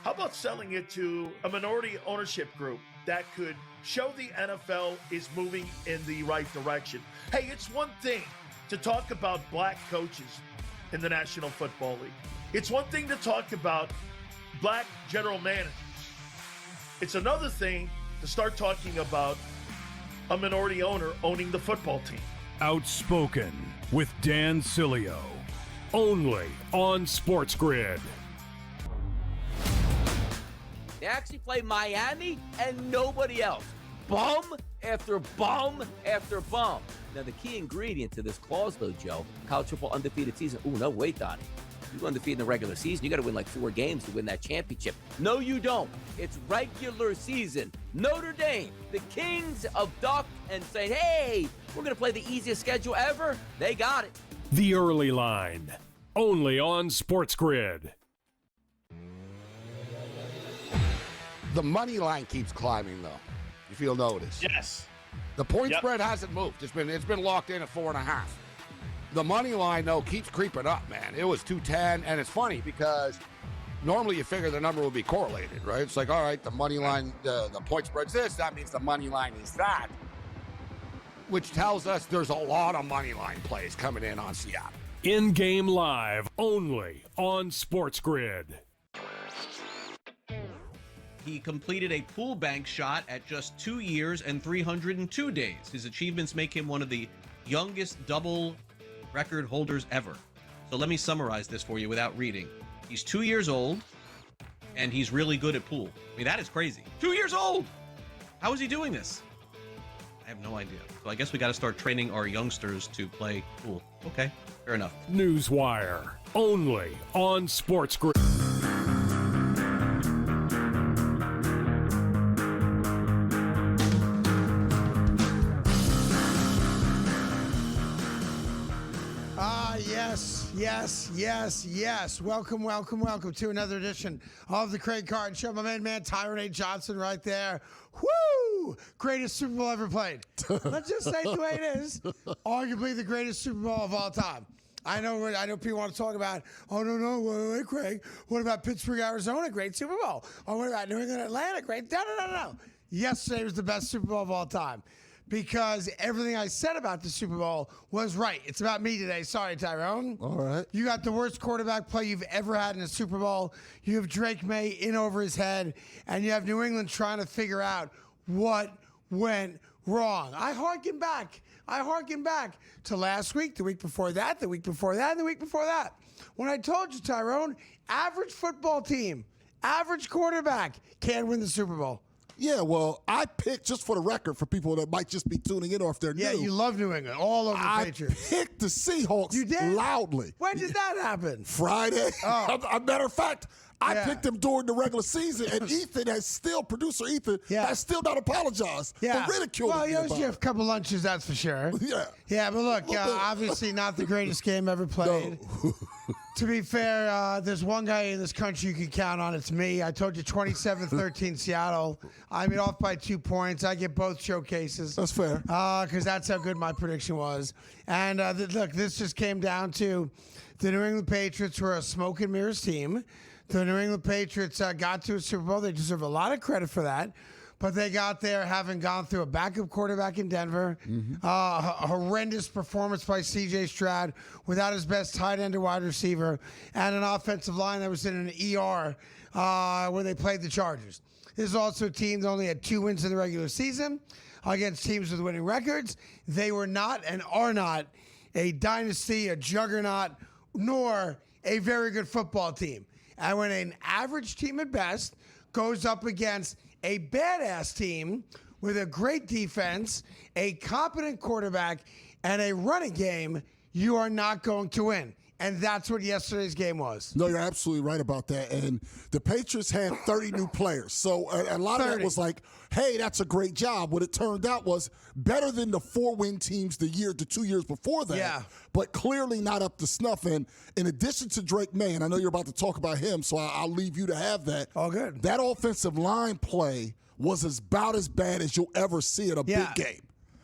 How about selling it to a minority ownership group that could show the NFL is moving in the right direction? Hey, it's one thing to talk about black coaches in the National Football League. It's one thing to talk about black general managers. It's another thing to start talking about a minority owner owning the football team. Outspoken with Dan Cilio, only on SportsGrid. They actually play Miami and nobody else. Bum after bum after bum. Now, the key ingredient to this clause, though, Joe, college football undefeated season. Ooh, no, wait, Donnie. You go undefeated in the regular season, you got to win like 4 games to win that championship. No, you don't. It's regular season. Notre Dame, the kings of duck, and saying, hey, we're going to play the easiest schedule ever. They got it. The Early Line, only on SportsGrid. The money line keeps climbing, though, if you'll notice. Yes. The point spread hasn't moved. It's been locked in at 4.5. The money line, though, keeps creeping up, man. It was 210, and it's funny because normally you figure the number will be correlated, right? It's like, all right, the money line, the point spread's this, that means the money line is that, which tells us there's a lot of money line plays coming in on Seattle. In-game live, only on SportsGrid. He completed a pool bank shot at just 2 years and 302 days. His achievements make him one of the youngest double record holders ever. So let me summarize this for you without reading. He's 2 years old, and he's really good at pool. I mean, that is crazy. 2 years old! How is he doing this? I have no idea. So I guess we got to start training our youngsters to play pool. Okay, fair enough. Newswire, only on SportsGrid. Yes. Welcome to another edition of the Craig Carton Show. My man, Tyron A. Johnson right there. Woo! Greatest Super Bowl ever played. Let's just say it the way it is. Arguably the greatest Super Bowl of all time. I know people want to talk about, wait, Craig, what about Pittsburgh, Arizona? Great Super Bowl. Oh, what about New England, Atlanta? Great. No. Yesterday was the best Super Bowl of all time. Because everything I said about the Super Bowl was right. It's about me today. Sorry, Tyrone. All right. You got the worst quarterback play you've ever had in a Super Bowl. You have Drake May in over his head, and you have New England trying to figure out what went wrong. I harken back to last week, the week before that, the week before that, and the week before that. When I told you, Tyrone, average football team, average quarterback can't win the Super Bowl. Yeah, well, I picked, just for the record, for people that might just be tuning in or if they're new. Yeah, you love New England, all over the Patriots. I picked the Seahawks loudly. When did that happen? Friday. Oh. A matter of fact, I picked him during the regular season, and producer Ethan, has still not apologized for ridiculing me. Well, you have a couple lunches, that's for sure. Yeah, but look, obviously not the greatest game ever played. No. To be fair, there's one guy in this country you can count on. It's me. I told you 27-13 Seattle. I mean, off by 2 points. I get both showcases. That's fair. Because that's how good my prediction was. And look, this just came down to the New England Patriots were a smoke and mirrors team. The New England Patriots got to a Super Bowl. They deserve a lot of credit for that. But they got there having gone through a backup quarterback in Denver, a horrendous performance by C.J. Stroud without his best tight end or wide receiver, and an offensive line that was in an ER where they played the Chargers. This is also a team that only had 2 wins in the regular season against teams with winning records. They were not and are not a dynasty, a juggernaut, nor a very good football team. And when an average team at best goes up against a badass team with a great defense, a competent quarterback, and a running game, you are not going to win. And that's what yesterday's game was. No, you're absolutely right about that. And the Patriots had 30 new players. So a lot of that was like, hey, that's a great job. What it turned out was better than the 4-win teams the 2 years before that, but clearly not up to snuff. And in addition to Drake May, and I know you're about to talk about him, so I'll leave you to have that. All good. That offensive line play was about as bad as you'll ever see at a big game.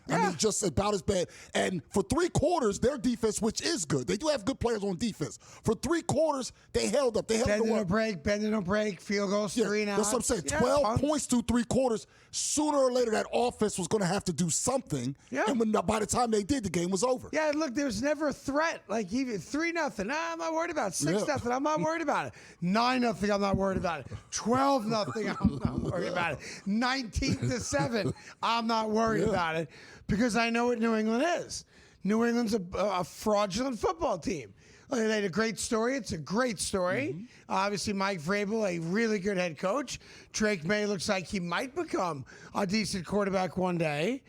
I mean, just about as bad. And for 3 quarters, their defense, which is good, they do have good players on defense. For 3 quarters, they held up. They held bend and break, field goals, 3 and out. That's what I'm saying. 12 points through 3 quarters. Sooner or later, that offense was going to have to do something. Yeah. And by the time they did, the game was over. Yeah, look, there's never a threat. Like even 3-0, I'm not worried about it. 6-0, I'm not worried about it. 9-0, I'm not worried about it. 12-0, I'm not worried about it. 19-7, I'm not worried about it because I know what New England is. New England's a fraudulent football team. They had a great story. It's a great story. Obviously, Mike Vrabel, a really good head coach. Drake May looks like he might become a decent quarterback one day.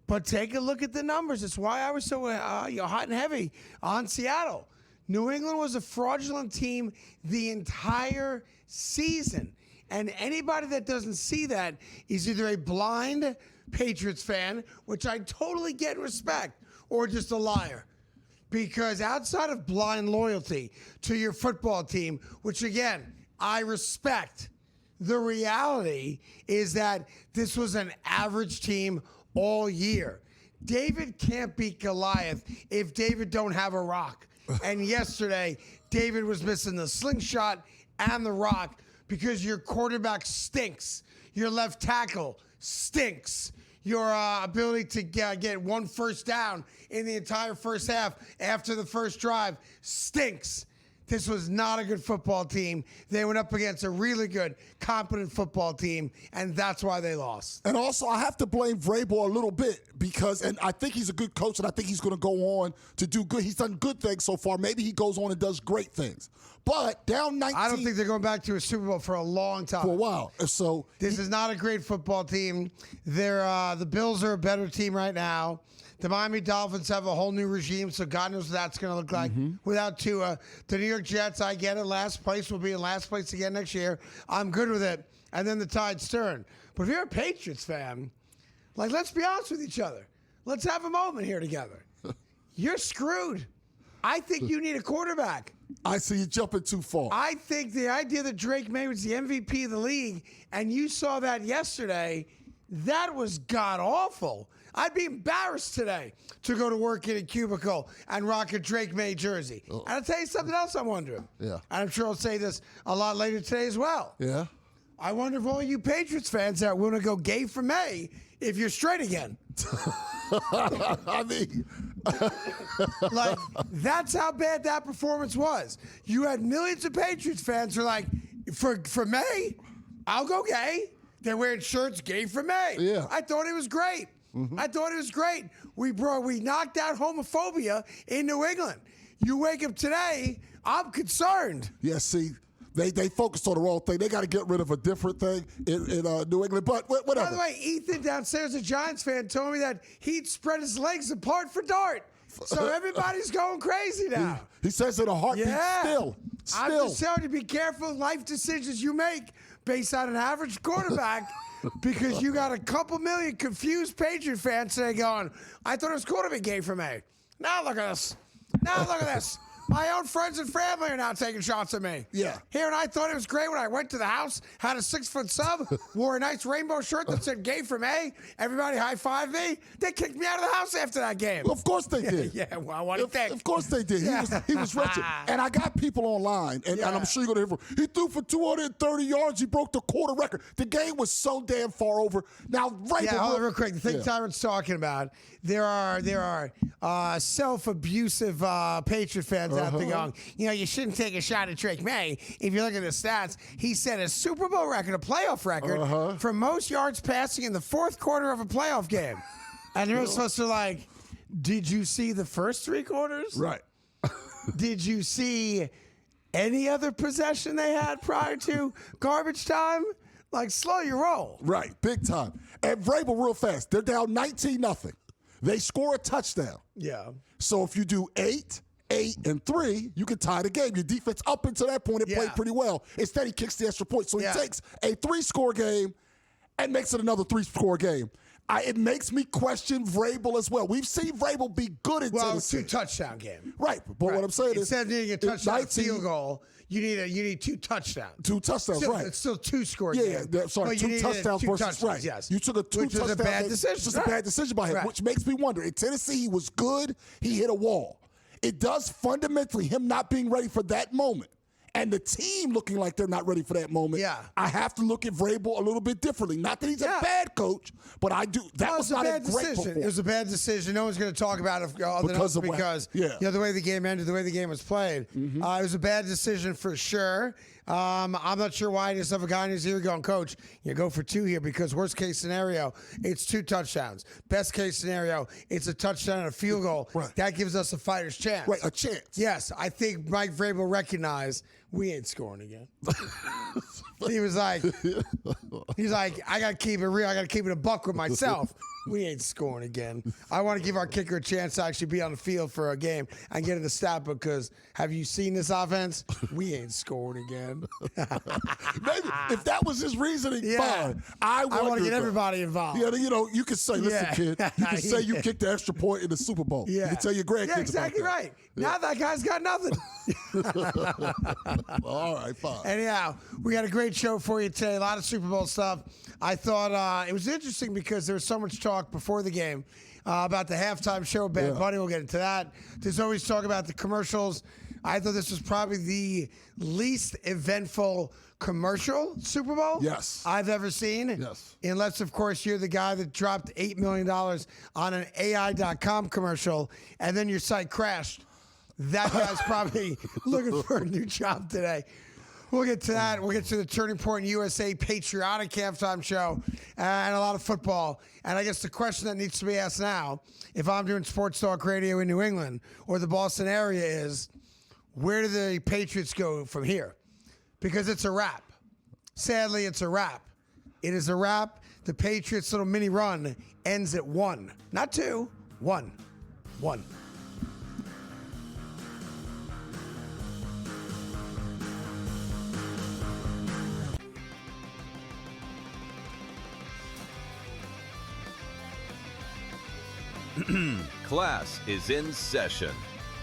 But take a look at the numbers. That's why I was so hot and heavy on Seattle. New England was a fraudulent team the entire season. And anybody that doesn't see that is either a blind Patriots fan, which I totally get and respect, or just a liar. Because outside of blind loyalty to your football team, which again, I respect, the reality is that this was an average team all year. David can't beat Goliath if David don't have a rock. And yesterday, David was missing the slingshot and the rock because your quarterback stinks. Your left tackle stinks. Your ability to get 1 first down in the entire first half after the first drive stinks. This was not a good football team. They went up against a really good, competent football team, and that's why they lost. And also, I have to blame Vrabel a little bit and I think he's a good coach, and I think he's going to go on to do good. He's done good things so far. Maybe he goes on and does great things. But down 19. I don't think they're going back to a Super Bowl for a long time. For a while. So this is not a great football team. The Bills are a better team right now. The Miami Dolphins have a whole new regime, so God knows what that's going to look like without Tua. The New York Jets, I get it. Last place will be in last place again next year. I'm good with it. And then the tide's turn. But if you're a Patriots fan, let's be honest with each other. Let's have a moment here together. You're screwed. I think you need a quarterback. I see you jumping too far. I think the idea that Drake May was the MVP of the league, and you saw that yesterday, that was god-awful. I'd be embarrassed today to go to work in a cubicle and rock a Drake May jersey. And I'll tell you something else I'm wondering. Yeah. And I'm sure I'll say this a lot later today as well. Yeah. I wonder if all you Patriots fans are willing to go gay for May if you're straight again. I mean... that's how bad that performance was. You had millions of Patriots fans who are like, for May, I'll go gay. They're wearing shirts gay for May. Yeah. I thought it was great. I thought it was great. We knocked out homophobia in New England. You wake up today, I'm concerned. Yeah, see, they focused on the wrong thing. They got to get rid of a different thing in New England. But whatever. By the way, Ethan downstairs, a Giants fan, told me that he'd spread his legs apart for Dart. So everybody's going crazy now. He says in a heartbeat, still. I'm just telling you, be careful of life decisions you make based on an average quarterback. Because you got a couple million confused Patriot fans today going, I thought it was cool to be gay for me. Now look at this. Now look at this. My own friends and family are now taking shots at me. Yeah. Here, and I thought it was great when I went to the house, had a 6-foot sub, wore a nice rainbow shirt that said gay for me. Everybody high-fived me. They kicked me out of the house after that game. Well, of course they did. Yeah, well, what do you think? Of course they did. He was wretched. And I got people online, and I'm sure you're going to hear from. He threw for 230 yards. He broke the quarter record. The game was so damn far over. Now, right hold on real quick. The thing Tyron's talking about, there are self-abusive Patriot fans out there going, you shouldn't take a shot at Drake May. If you look at the stats, he set a Super Bowl record, a playoff record, for most yards passing in the fourth quarter of a playoff game. And they're supposed to did you see the first 3 quarters? Right. Did you see any other possession they had prior to garbage time? Slow your roll. Right, big time. And Vrabel, real fast, they're down 19-0. They score a touchdown. Yeah. So if you do 8, 8, and 3, you can tie the game. Your defense up until that point, it played pretty well. Instead, he kicks the extra point. So he takes a 3-score game and makes it another 3-score game. it makes me question Vrabel as well. We've seen Vrabel be good at Tennessee. 2-touchdown game. Right, but what I'm saying Instead is, of needing a touchdown field goal, you need 2 touchdowns. 2 touchdowns, still, right? It's still 2-score game. Yeah, sorry, 2 touchdowns versus touchdowns, right. Yes, you took a 2 touchdown. Which was a bad decision. Which was a bad decision by him, which makes me wonder. In Tennessee, he was good. He hit a wall. It does fundamentally him not being ready for that moment. And the team looking like they're not ready for that moment. Yeah. I have to look at Vrabel a little bit differently. Not that he's a bad coach, but I do. That was not a great performance. It was a bad decision. No one's going to talk about it because the way the game ended, the way the game was played. It was a bad decision for sure. I'm not sure why I just have a guy in his ear going, Coach, you go for 2 here because worst case scenario, it's 2 touchdowns. Best case scenario, it's a touchdown and a field goal. Right. That gives us a fighter's chance. Right, a chance. Yes, I think Mike Vrabel recognized we ain't scoring again. He's like, I got to keep it real. I got to keep it a buck with myself. We ain't scoring again. I want to give our kicker a chance to actually be on the field for a game and get in the stat book because have you seen this offense? We ain't scoring again. Maybe if that was his reasoning, fine. I want to get everybody involved. Yeah, you can say, listen, kid, you can say you kicked the extra point in the Super Bowl. Yeah. You can tell your grandkids Yeah, exactly about that. right. Now that guy's got nothing. All right, fine. Anyhow, we got a great show for you today. A lot of Super Bowl stuff. I thought it was interesting because there was so much talk before the game about the halftime show. Bad Bunny, we'll get into that. There's always talk about the commercials. I thought this was probably the least eventful commercial Super Bowl I've ever seen. Yes. Unless, of course, you're the guy that dropped $8 million on an AI.com commercial and then your site crashed. That guy's probably looking for a new job today. We'll get to that. We'll get to the Turning Point USA Patriotic halftime show and a lot of football. And I guess the question that needs to be asked now, if I'm doing sports talk radio in New England or the Boston area, is where do the Patriots go from here? Because it's a wrap. Sadly, it's a wrap. It is a wrap. The Patriots' little mini run ends at 1. Not 2. 1. 1. Class is in session.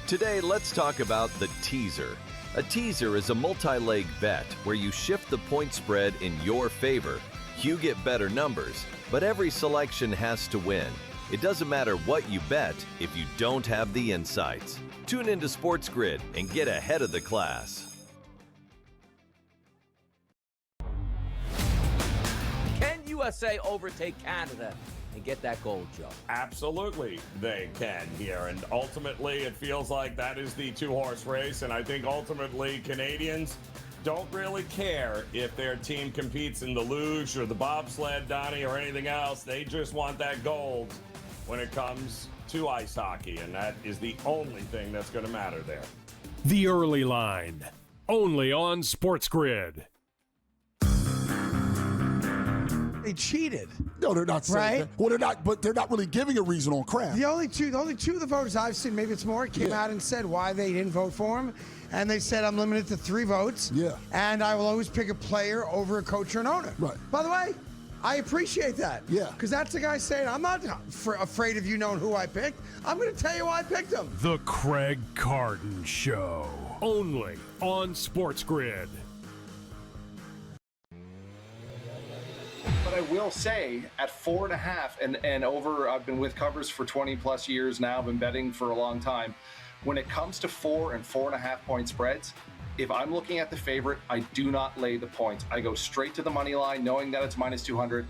Today, let's talk about the teaser. A teaser is a multi-leg bet where you shift the point spread in your favor. You get better numbers, but every selection has to win. It doesn't matter what you bet if you don't have the insights. Tune into SportsGrid and get ahead of the class. Can USA overtake Canada and get that gold, Joe? Absolutely, they can here. And ultimately, it feels like that is the 2-horse race. And I think ultimately, Canadians don't really care if their team competes in the luge or the bobsled, Donnie, or anything else. They just want that gold when it comes to ice hockey. And that is the only thing that's going to matter there. The Early Line, only on SportsGrid. They cheated. No, they're not saying Right? that. Well, they're not, but they're not really giving a reason on Kraft. The only two of the voters I've seen, maybe it's more, came out and said why they didn't vote for him. And they said, I'm limited to 3 votes. Yeah. And I will always pick a player over a coach or an owner. Right. By the way, I appreciate that. Yeah. Because that's the guy saying, I'm not afraid of you knowing who I picked. I'm going to tell you why I picked him. The Craig Carton Show, only on SportsGrid. But I will say, at 4.5 and over, I've been with covers for 20 plus years now. I've been betting for a long time. When it comes to 4 and 4.5 point spreads, if I'm looking at the favorite, I do not lay the points. I go straight to the money line, knowing that it's minus 200.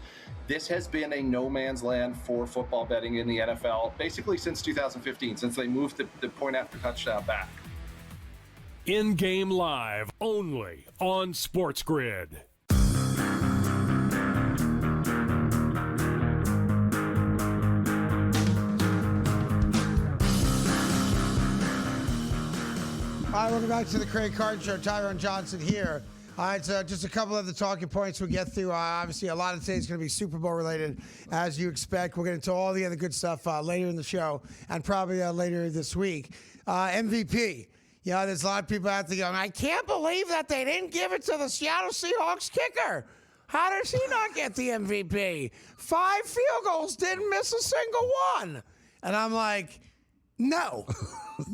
This has been a no man's land for football betting in the NFL, basically since 2015, since they moved the point after touchdown back. In-game live, only on SportsGrid. All right, welcome back to the Craig Carton Show. Tyrone Johnson here. All right, so just a couple of the talking points we'll get through. Obviously, a lot of today is going to be Super Bowl related, as you expect. We'll get into all the other good stuff later in the show and probably later this week. MVP. You know, there's a lot of people out there going, I can't believe that they didn't give it to the Seattle Seahawks kicker. How does he not get the MVP? 5 field goals, didn't miss a single one. And I'm like, no,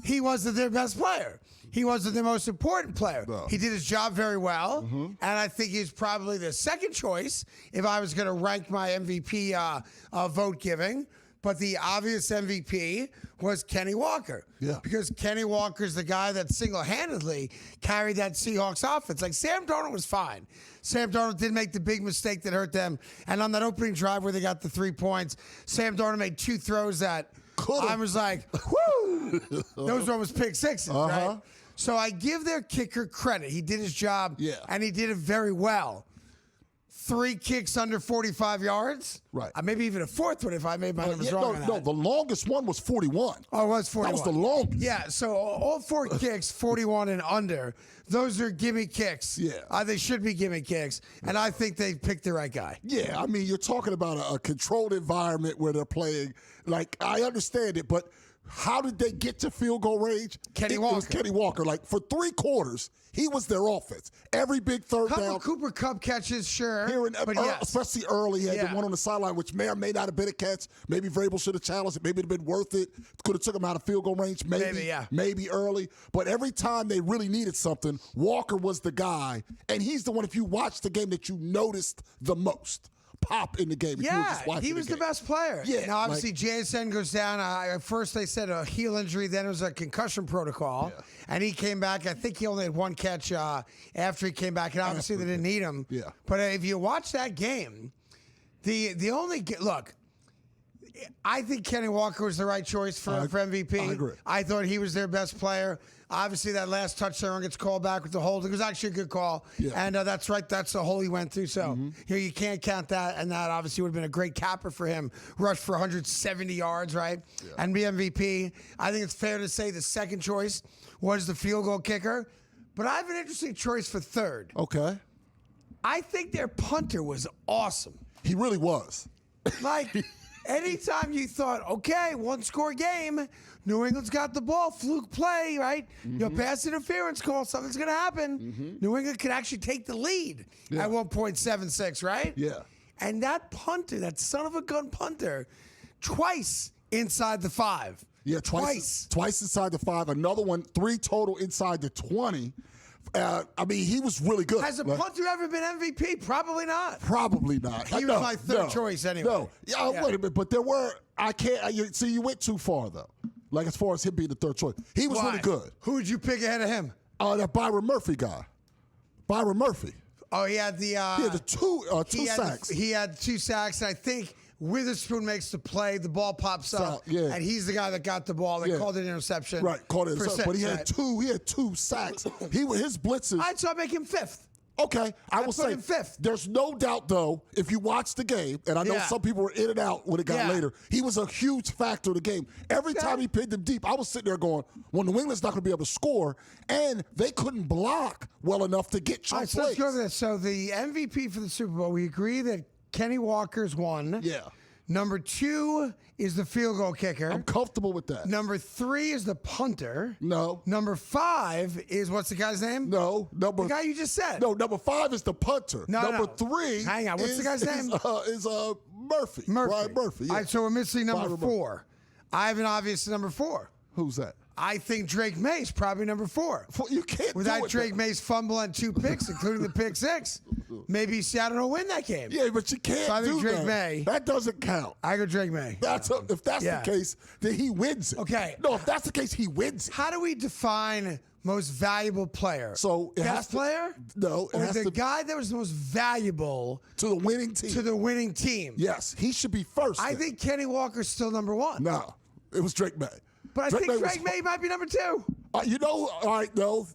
he wasn't their best player. He wasn't the most important player. No. He did his job very well, and I think he's probably the second choice if I was going to rank my MVP vote giving. But the obvious MVP was Kenny Walker. Yeah. Because Kenny Walker's the guy that single-handedly carried that Seahawks offense. Like, Sam Darnold was fine. Sam Darnold did make the big mistake that hurt them. And on that opening drive where they got the 3 points, Sam Darnold made 2 throws that I was like, whoo! Those were almost pick sixes, right? So I give their kicker credit. He did his job, and he did it very well. 3 kicks under 45 yards. Right. Maybe even a 4th one if I made my numbers wrong. No, the longest one was 41. Oh, it was 41. That was the longest. Yeah, so all 4 kicks, 41 and under, those are gimme kicks. Yeah. They should be gimme kicks, and I think they picked the right guy. Yeah, I mean, you're talking about a controlled environment where they're playing. Like, I understand it, but how did they get to field goal range? Kenny Walker. It was Kenny Walker. Like, for 3 quarters, he was their offense. Every big third down. Cooper Kupp catches, sure. Yes. Especially early. He had the one on the sideline, which may or may not have been a catch. Maybe Vrabel should have challenged it. Maybe it would have been worth it. Could have took him out of field goal range. Maybe early. But every time they really needed something, Walker was the guy. And he's the one, if you watch the game, that you noticed the most pop in the game. He was the best player. Yeah, now, obviously, JSN goes down. At first, they said a heel injury. Then it was a concussion protocol. Yeah. And he came back. I think he only had 1 catch after he came back. And obviously, they didn't need him. Yeah. But if you watch that game, the only look, I think Kenny Walker was the right choice for MVP. I agree. I thought he was their best player. Obviously, that last touchdown gets called back with the hold. It was actually a good call. Yeah. And that's right. That's the hole he went through. So you can't count that. And that obviously would have been a great capper for him. Rushed for 170 yards, right? Yeah. And be MVP. I think it's fair to say the second choice was the field goal kicker. But I have an interesting choice for third. Okay. I think their punter was awesome. He really was. Like, anytime you thought, okay, 1-score game, New England's got the ball, fluke play, right? Pass interference call, something's going to happen. New England could actually take the lead at 1.76, right? Yeah. And that punter, that son of a gun punter, twice inside the 5. Yeah, twice inside the 5. Another one, 3 total inside the 20. I mean, he was really good. Has a punter ever been MVP? Probably not. Probably not. He was my third choice anyway. No. Yeah, wait a minute. But there were, you went too far, though. Like, as far as him being the third choice. He was really good. Who would you pick ahead of him? That Byron Murphy guy. Byron Murphy. Oh, he had the... he had the two sacks. He had 2 sacks. I think Witherspoon makes the play. The ball pops up. And he's the guy that got the ball. They called it an interception. Right, called it an interception. But he had 2 sacks. His blitzes... I'd so make him 5th. Okay, I will say 5th. There's no doubt, though, if you watch the game, and I know some people were in and out when it got later, he was a huge factor in the game. Every time he pinned them deep, I was sitting there going, well, New England's not going to be able to score, and they couldn't block well enough to get chunk plays. So let's go over this. So the MVP for the Super Bowl, we agree that Kenny Walker's won. Yeah. Number 2 is the field goal kicker. I'm comfortable with that. Number 3 is the punter. No. Number 5 is, what's the guy's name? No. The guy you just said. No, number 5 is the punter. Number 3 hang on, what's the guy's name? Is Murphy. Brian Murphy. Yeah. All right, so we're missing number 4. I have an obvious number 4. Who's that? I think Drake May's probably number 4. You can't without do it Drake May's fumble and 2 picks, including the pick 6. Maybe Seattle will win that game. Yeah, but you can't so I think do Drake that. May. That doesn't count. I go Drake May. If that's the case, then he wins it. Okay. No, if that's the case, he wins it. How do we define most valuable player? So it best player? No, it or has the to guy that was the most valuable to the winning team. To the winning team. Yes, he should be first. I think Kenny Walker's still number 1. No, it was Drake May. But I think Drake May might be number 2. All right, no.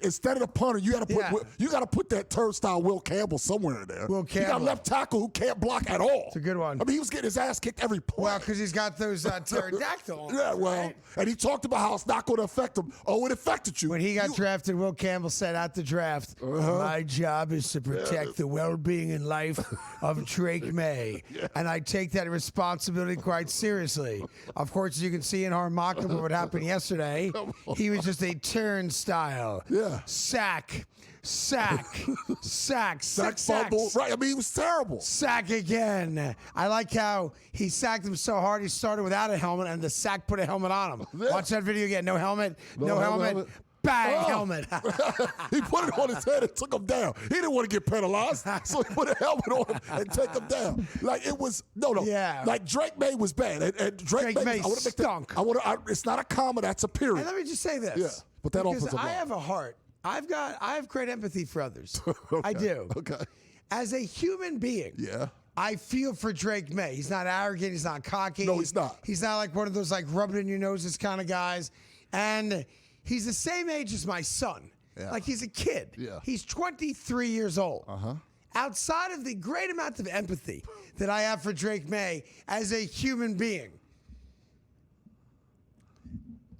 Instead of the punter, you got to put that turnstile Will Campbell somewhere in there. Will Campbell. You got a left tackle who can't block at all. It's a good one. I mean, he was getting his ass kicked every play. Well, because he's got those pterodactyl. Yeah, well, right? And he talked about how it's not going to affect him. Oh, it affected you. When he got drafted, Will Campbell said at the draft, my job is to protect the well-being and life of Drake May. And I take that responsibility quite seriously. Of course, as you can see in Harmonica, what happened yesterday, he was just a turnstile. Yeah. Sack. Sack. Fumble. Right. I mean, it was terrible. Sack again. I like how he sacked him so hard he started without a helmet and the sack put a helmet on him. Yeah. Watch that video again. No helmet. No helmet. Bang, helmet. He put it on his head and took him down. He didn't want to get penalized, so he put a helmet on him and take him down. Like, it was, no. Yeah. Like, Drake May was bad. And Drake May stunk. It's not a comma, that's a period. And let me just say this. Yeah, but that because offensive line. I have a heart. I have great empathy for others. Okay, I do. Okay. As a human being. Yeah. I feel for Drake May. He's not arrogant. He's not cocky. No, he's not. He's not like one of those like rub it in your noses kind of guys. And he's the same age as my son. Yeah. Like, he's a kid. Yeah. He's 23 years old. Uh-huh. Outside of the great amount of empathy that I have for Drake May as a human being,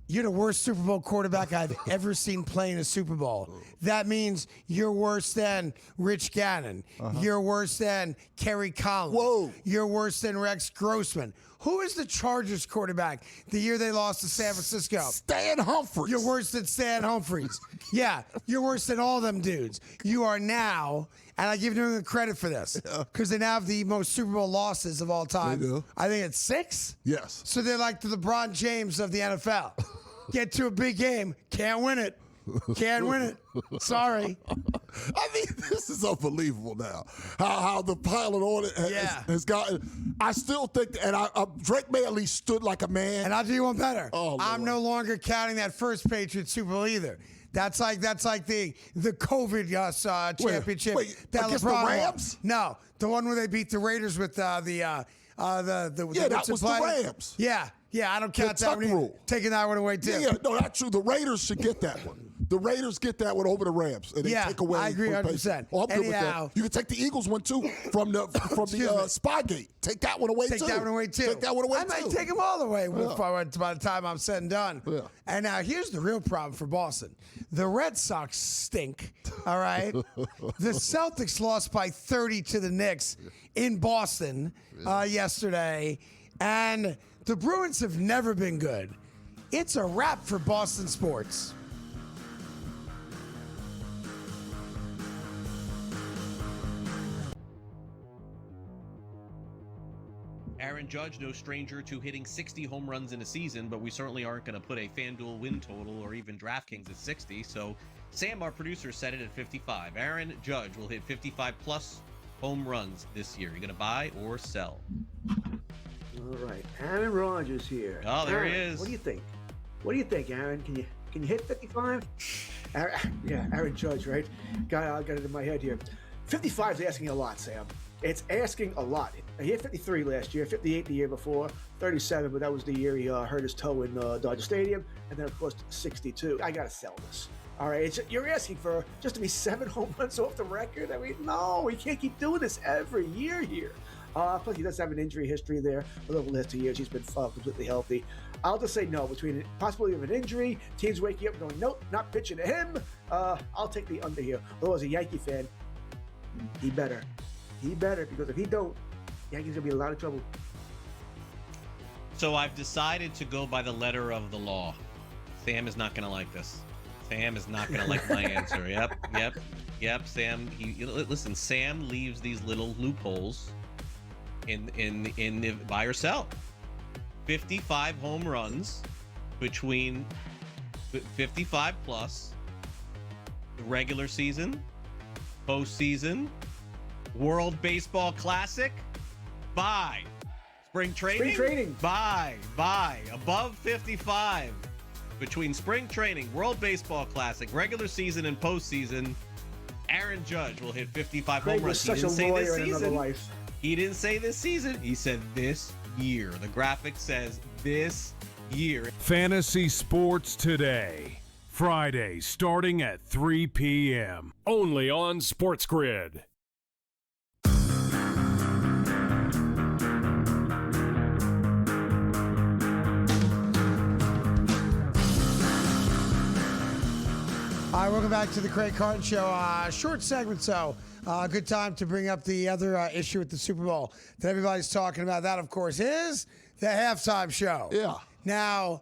you're the worst Super Bowl quarterback I've ever seen play in a Super Bowl. That means you're worse than Rich Gannon. You're worse than Kerry Collins. Whoa. You're worse than Rex Grossman. Who is the Chargers quarterback the year they lost to San Francisco? Stan Humphries. You're worse than Stan Humphries. Yeah, you're worse than all them dudes. You are now, and I give New England credit for this, because they now have the most Super Bowl losses of all time. They do. I think it's 6. Yes. So they're like the LeBron James of the NFL. Get to a big game, can't win it. Can't win it. Sorry. I mean, this is unbelievable now. How the pilot on it has gotten. I still think, and Drake May at least stood like a man. And I'll do you one better. Oh, I'm no longer counting that first Patriots Super Bowl either. That's like the COVID championship. Wait, that against LeBron the Rams? Won. No, the one where they beat the Raiders with that was the Rams. Yeah, I don't count that one. Rule. Taking that one away too. Yeah, no, that's true. The Raiders should get that one. The Raiders get that one over the Rams, and they take away. I agree 100%. Oh, I'm good with that. You can take the Eagles one too from the Spygate. Take that one away too. Take that one away too. Take that one away I might take them all away by the time I'm said and done. Yeah. And now here's the real problem for Boston. The Red Sox stink. All right. The Celtics lost by 30 to the Knicks in Boston yesterday, and the Bruins have never been good. It's a wrap for Boston sports. Aaron Judge, no stranger to hitting 60 home runs in a season, but we certainly aren't going to put a FanDuel win total or even DraftKings at 60. So Sam, our producer, set it at 55. Aaron Judge will hit 55 plus home runs this year. You going to buy or sell? All right, Aaron Rodgers here. Oh, there Aaron, he is. What do you think? What do you think, Aaron? Can you hit 55? Aaron Judge, right? Got it in my head here. 55 is asking a lot, Sam. It's asking a lot. He hit 53 last year, 58 the year before, 37, but that was the year he hurt his toe in Dodger Stadium, and then of course 62. I gotta sell this. All right, you're asking for just to be 7 home runs off the record. I mean, no, we can't keep doing this every year here. Plus, he does have an injury history there. Over the last 2 years, he's been completely healthy. I'll just say no. Between possibility of an injury, teams waking up and going, nope, not pitching to him. I'll take the under here. Although as a Yankee fan, he better, because if he don't, Yankees gonna be in a lot of trouble. So I've decided to go by the letter of the law. Sam is not going to like this. Sam is not going to like my answer. Yep. Sam, listen. Sam leaves these little loopholes in the buy or sell. 55 home runs between 55 plus the regular season, postseason, World Baseball Classic. Buy. Spring training. Buy. Above 55 between spring training, World Baseball Classic, regular season, and postseason. Aaron Judge will hit 55 home runs. He didn't say this season. He didn't say this season. He said this year. The graphic says this year. Fantasy Sports Today. Friday starting at 3 p.m. Only on SportsGrid. All right, welcome back to the Craig Carton Show. Short segment, so good time to bring up the other issue with the Super Bowl that everybody's talking about. That, of course, is the halftime show. Yeah. Now,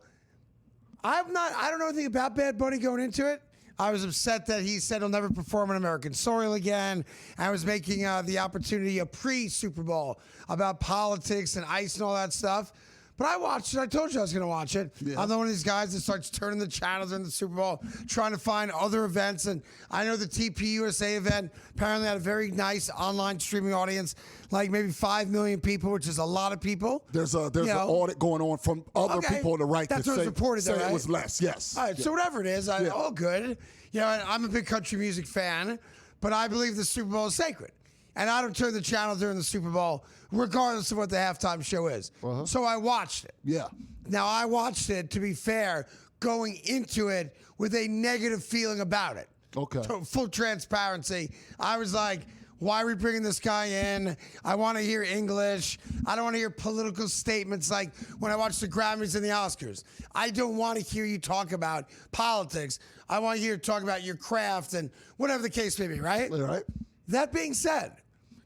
I don't know anything about Bad Bunny going into it. I was upset that he said he'll never perform on American soil again. I was making the opportunity a pre-Super Bowl about politics and ice and all that stuff. But I watched it. I told you I was going to watch it. Yeah. I'm not one of these guys that starts turning the channels in the Super Bowl, trying to find other events. And I know the TPUSA event apparently had a very nice online streaming audience, like maybe 5 million people, which is a lot of people. There's an audit going on from other people on the right that say, reported say right? it was less. Yes. All right. Yeah. So whatever it is, all good. I'm a big country music fan, but I believe the Super Bowl is sacred. And I don't turn the channel during the Super Bowl, regardless of what the halftime show is. Uh-huh. So I watched it. Yeah. Now, I watched it, to be fair, going into it with a negative feeling about it. Okay. So full transparency. I was like, why are we bringing this guy in? I want to hear English. I don't want to hear political statements like when I watch the Grammys and the Oscars. I don't want to hear you talk about politics. I want to hear you talk about your craft and whatever the case may be, right? All right. That being said,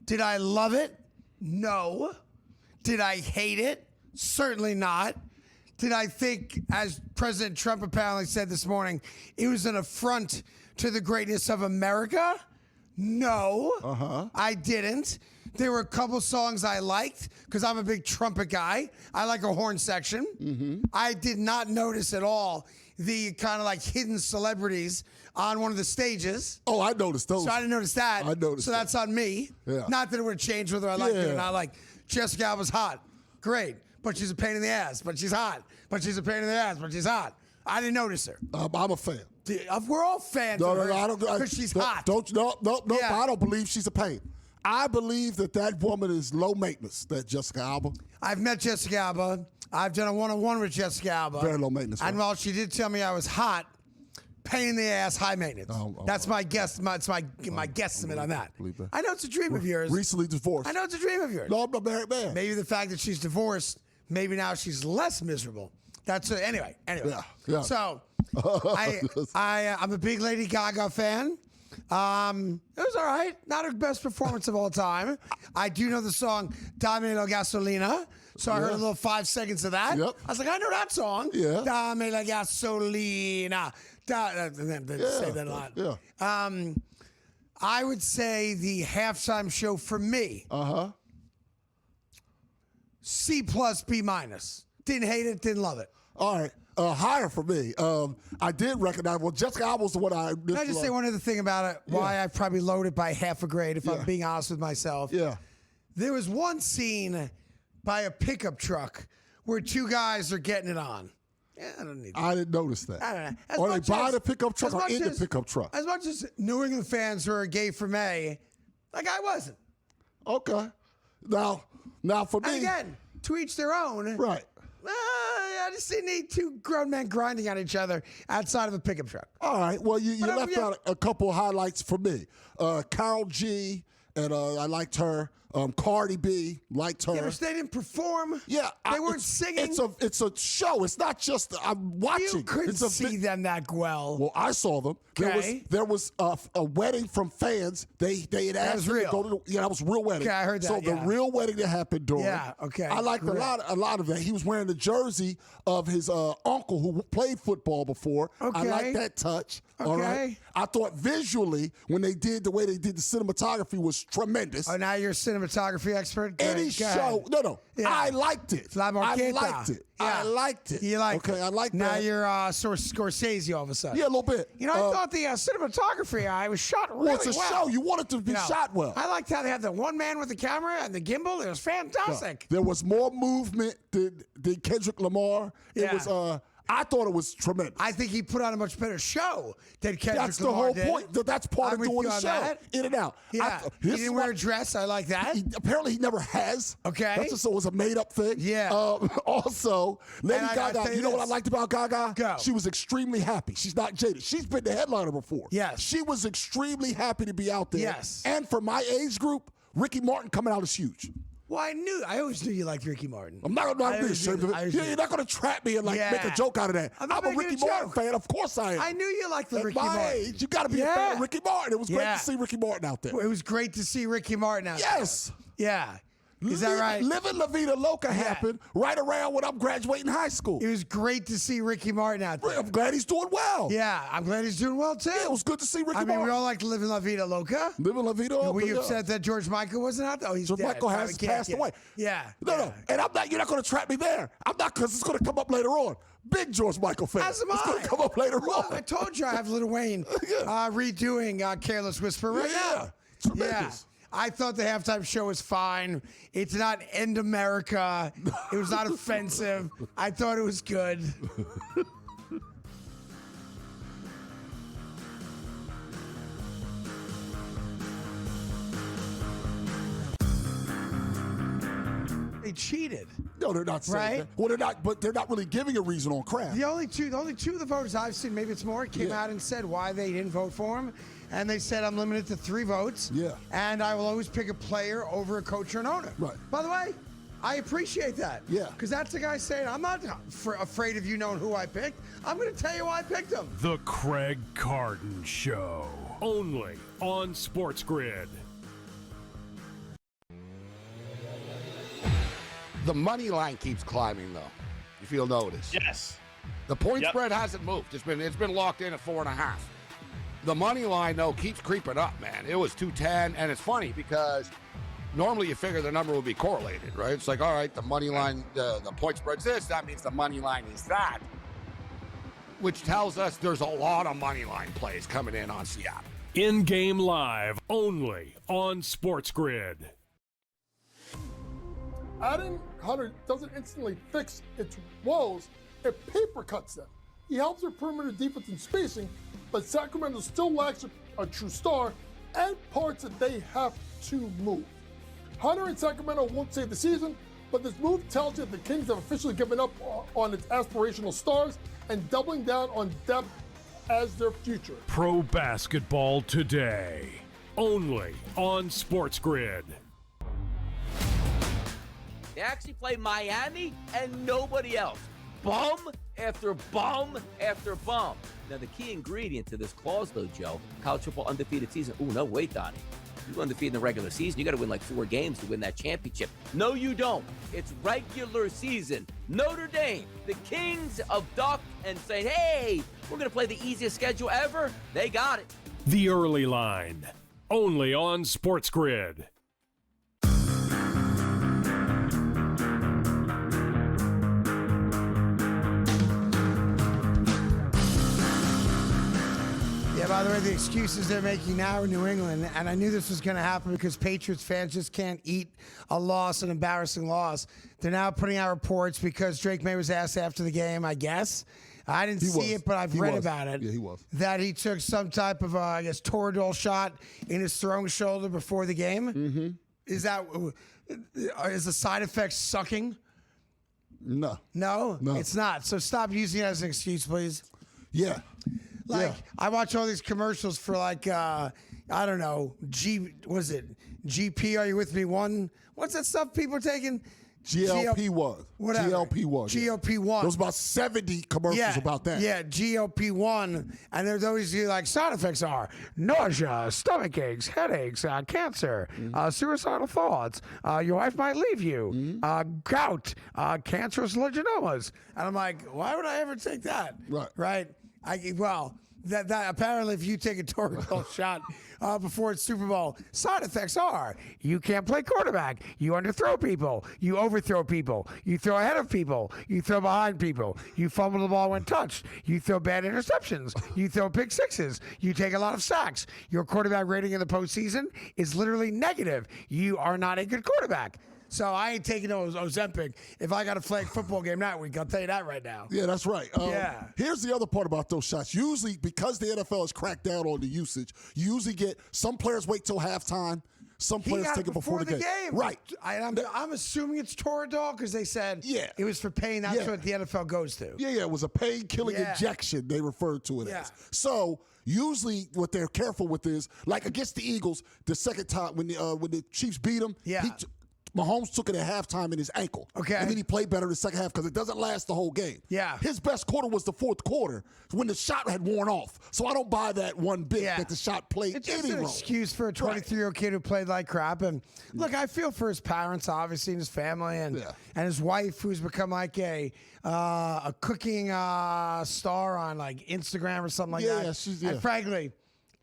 did I love it? No. Did I hate it? Certainly not. Did I think, as President Trump apparently said this morning, it was an affront to the greatness of America? No, I didn't. There were a couple songs I liked because I'm a big trumpet guy. I like a horn section. Mm-hmm. I did not notice at all the kind of like hidden celebrities on one of the stages. Oh, I noticed those. So I didn't notice that. I noticed. So that's on me. Yeah. Not that it would change whether I liked it or not. Like Jessica Alba's hot, great, but she's a pain in the ass. But she's hot. But she's a pain in the ass. But she's hot. I didn't notice her. I'm a fan. We're all fans of her because she's hot. No, I don't believe she's a pain. I believe that woman is low maintenance, that Jessica Alba. I've met Jessica Alba. I've done a one-on-one with Jessica Alba. Very low maintenance. And while she did tell me I was hot, pain in the ass, high maintenance. That's my guess. It's my guesstimate on that. I know it's a dream of yours. Recently divorced. I know it's a dream of yours. No, I'm a married man. Maybe the fact that she's divorced, maybe now she's less miserable. That's it. Anyway. Yeah. So I'm a big Lady Gaga fan. It was all right. Not her best performance of all time. I do know the song Dame la Gasolina. So I heard a little 5 seconds of that. Yep. I was like, I know that song. Yeah. Dame la Gasolina. Say that a lot. Yeah. I would say the halftime show for me. C+, B-. Didn't hate it, didn't love it. All right. Higher for me. I did recognize. Well, Jessica Alba was the one I. Can I just say one other thing about it? Why I probably lowered it by half a grade, if I'm being honest with myself. Yeah. There was one scene by a pickup truck where two guys are getting it on. Yeah, I didn't notice that. I don't know. Or they buy the pickup truck or in the pickup truck. As much as New England fans who are gay for May, that guy wasn't. Okay. Now for me. And again, to each their own. Right. I just didn't need two grown men grinding on each other outside of a pickup truck. All right. Well, you left out a couple of highlights for me. Karol G, and I liked her. Cardi B, liked her. Yeah, but they didn't perform. Yeah. They weren't singing. It's a show. It's not just I'm watching. You couldn't see them that well. Well, I saw them. Okay. There was a wedding from fans. They had asked. That was real. To go to that was a real wedding. Okay, I heard that. So the real wedding that happened during. Yeah. Okay. I liked a lot of that. He was wearing the jersey of his uncle who played football before. Okay. I like that touch. Okay. All right. I thought visually when the way they did the cinematography was tremendous. Oh, now you're a cinematography expert? Any show. No. Yeah. I liked it. I liked it. Yeah. I liked it. You liked it. I liked now that. Now you're Scorsese all of a sudden. Yeah, a little bit. You know, I thought the cinematography was shot really well. Well, it's a show. You want it to be shot well. I liked how they had the one man with the camera and the gimbal. It was fantastic. There was more movement than Kendrick Lamar. It was I thought it was tremendous. I think he put on a much better show than Kendrick Lamar. That's the whole did. point. That's part of doing the show. That. In and out. Yeah. He didn't wear a dress. I like that. Apparently, he never has. Okay. That's just it was a made-up thing. Yeah. Also, Lady Gaga, you know what I liked about Gaga? Go. She was extremely happy. She's not jaded. She's been the headliner before. Yes. She was extremely happy to be out there. Yes. And for my age group, Ricky Martin coming out is huge. Well, I always knew you liked Ricky Martin. I'm not you're not going to trap me and make a joke out of that. I'm a Ricky Martin fan. Of course I am. I knew you liked the Ricky Martin. At my age, you got to be a fan of Ricky Martin. It was great to see Ricky Martin out there. It was great to see Ricky Martin out there. Yes. Yeah. Is that right? Living La Vida Loca happened right around when I'm graduating high school. It was great to see Ricky Martin out there. I'm glad he's doing well. Yeah, I'm glad he's doing well, too. Yeah, it was good to see Ricky I mean, Martin. we all like to live in La Vida Loca. Living La Vida Loca. Were you upset that George Michael wasn't out there? Oh, he's George dead. Michael has passed away. Yeah. No. And I'm not. You're not going to trap me there. I'm not, because it's going to come up later on. Big George Michael fan. As am It's going I. to come up later Well, on. I told you I have Lil Wayne redoing Careless Whisper right now. Tremendous. I thought the halftime show was fine. It's not End America. It was not offensive. I thought it was good. They cheated. No, they're not saying Right? that. Well, they're not, but they're not really giving a reason on Kraft. The only two of the voters I've seen, maybe it's more, came out and said why they didn't vote for him. And they said, I'm limited to 3 votes. Yeah. And I will always pick a player over a coach or an owner. Right. By the way, I appreciate that. Yeah. Because that's the guy saying, I'm not afraid of you knowing who I picked. I'm going to tell you why I picked him. The Craig Carton Show. Only on SportsGrid. The money line keeps climbing, though, if you'll notice. Yes. The point spread hasn't moved. It's been locked in at 4.5. The money line, though, keeps creeping up, man. It was 210, and it's funny because normally you figure the number would be correlated, right? It's like, all right, the money line, the point spread's this, that means the money line is that, which tells us there's a lot of money line plays coming in on Seattle. In-game live, only on SportsGrid. Adding Hunter doesn't instantly fix its woes, it paper cuts them. He helps their perimeter defense in spacing, but Sacramento still lacks a true star and parts that they have to move. Hunter and Sacramento won't save the season, but this move tells you the Kings have officially given up on its aspirational stars and doubling down on depth as their future. Pro basketball today, only on SportsGrid. They actually play Miami and nobody else. Bum after bum after bum. Now, the key ingredient to this clause, though, Joe, college football undefeated season. Ooh, no, wait, Donnie. You undefeated in the regular season. You got to win like 4 games to win that championship. No, you don't. It's regular season. Notre Dame, the kings of duck, and say, hey, we're going to play the easiest schedule ever. They got it. The early line, only on SportsGrid. Yeah, by the way, the excuses they're making now in New England, and I knew this was going to happen because Patriots fans just can't eat a loss, an embarrassing loss. They're now putting out reports because Drake May was asked after the game, I guess. I didn't see it, but I've read about it. Yeah, he was. That he took some type of, Toradol shot in his throwing shoulder before the game. Mm-hmm. Is the side effect sucking? No. No? It's not. So stop using it as an excuse, please. Yeah. I watch all these commercials for I don't know, GP, Are You With Me 1? What's that stuff people are taking? GLP-1. Whatever. GLP-1. GLP-1. There was about 70 commercials about that. Yeah, GLP-1. And there's always side effects are nausea, stomach aches, headaches, cancer, suicidal thoughts, your wife might leave you, gout, cancerous legionomas. And I'm like, why would I ever take that? Right? That apparently if you take a Toradol shot before it's Super Bowl, side effects are you can't play quarterback, you underthrow people, you overthrow people, you throw ahead of people, you throw behind people, you fumble the ball when touched, you throw bad interceptions, you throw pick sixes, you take a lot of sacks. Your quarterback rating in the postseason is literally negative. You are not a good quarterback. So I ain't taking no Ozempic if I got a flag football game that week. I'll tell you that right now. Yeah, that's right. Here's the other part about those shots. Usually, because the NFL has cracked down on the usage, you usually get some players wait till halftime. Some players take it before the game. Right. I'm assuming it's Toradol because they said it was for pain. That's what the NFL goes to. Yeah, it was a pain-killing injection they referred to it as. So usually what they're careful with is, like against the Eagles, the second time when the Chiefs beat them, Mahomes took it at halftime in his ankle. Okay. And then he played better in the second half because it doesn't last the whole game. Yeah. His best quarter was the fourth quarter when the shot had worn off. So I don't buy that one bit that the shot played It's just any an role. excuse for a 23-year-old kid who played like crap. And look, I feel for his parents, obviously, and his family, and his wife, who's become like a cooking star on like Instagram or something like that. And frankly,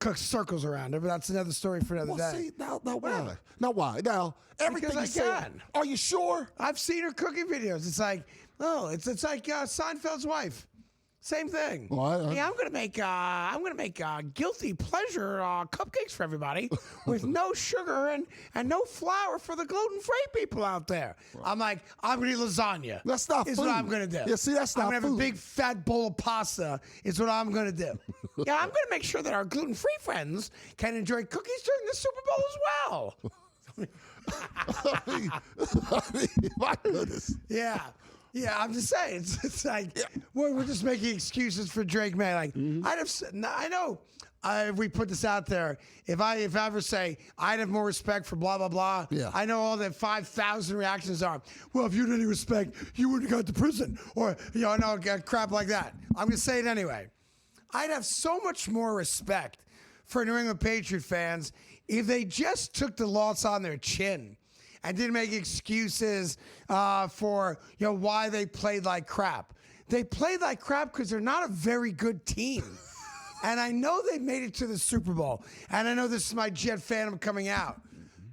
cooks circles around her, but that's another story for another day. See, now why? Now why? Now everything Because you I say. can. Are you sure? I've seen her cooking videos. It's like, it's like Seinfeld's wife. Same thing. Well, I'm gonna make guilty pleasure cupcakes for everybody with no sugar and no flour for the gluten-free people out there. Right. I'm like, I'm gonna eat lasagna. That's not is food. what I'm gonna do. Yeah, see, that's not I'm gonna have food. a big fat bowl of pasta. Is what I'm gonna do. Yeah, I'm gonna make sure that our gluten-free friends can enjoy cookies during the Super Bowl as well. I mean, my goodness. Yeah. Yeah, I'm just saying. It's like we're just making excuses for Drake May. Like I know we put this out there. If I ever say I'd have more respect for blah blah blah, I know all the 5,000 reactions are. Well, if you had any respect, you wouldn't have got to prison, or crap like that. I'm gonna say it anyway. I'd have so much more respect for New England Patriot fans if they just took the loss on their chin and didn't make excuses for why they played like crap. They played like crap because they're not a very good team. And I know they made it to the Super Bowl. And I know this is my Jet Phantom coming out.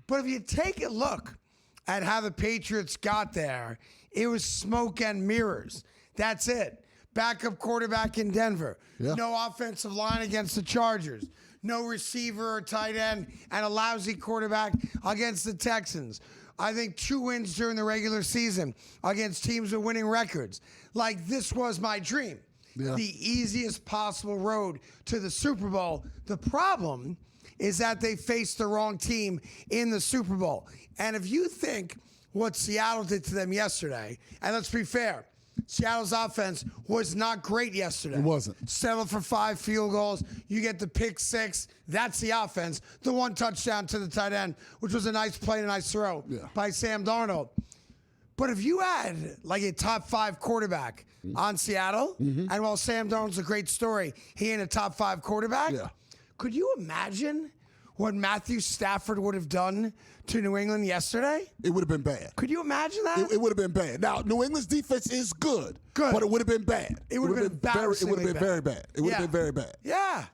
But if you take a look at how the Patriots got there, it was smoke and mirrors. That's it. Backup quarterback in Denver. No offensive line against the Chargers. No receiver or tight end, and a lousy quarterback against the Texans. I think 2 wins during the regular season against teams with winning records. Like, this was my dream. The easiest possible road to the Super Bowl. The problem is that they faced the wrong team in the Super Bowl. And if you think what Seattle did to them yesterday, and let's be fair, Seattle's offense was not great yesterday. It wasn't. Settled for 5 field goals. You get the pick 6. That's the offense. The 1 touchdown to the tight end, which was a nice play and a nice throw by Sam Darnold. But if you had like a top 5 quarterback on Seattle, and while Sam Darnold's a great story, he ain't a top 5 quarterback, could you imagine what Matthew Stafford would have done to New England yesterday? It would have been bad. Could you imagine that? It would have been bad. Now, New England's defense is good, but it would have been bad. It would have been embarrassingly bad. Very bad. It would have been very bad. Yeah.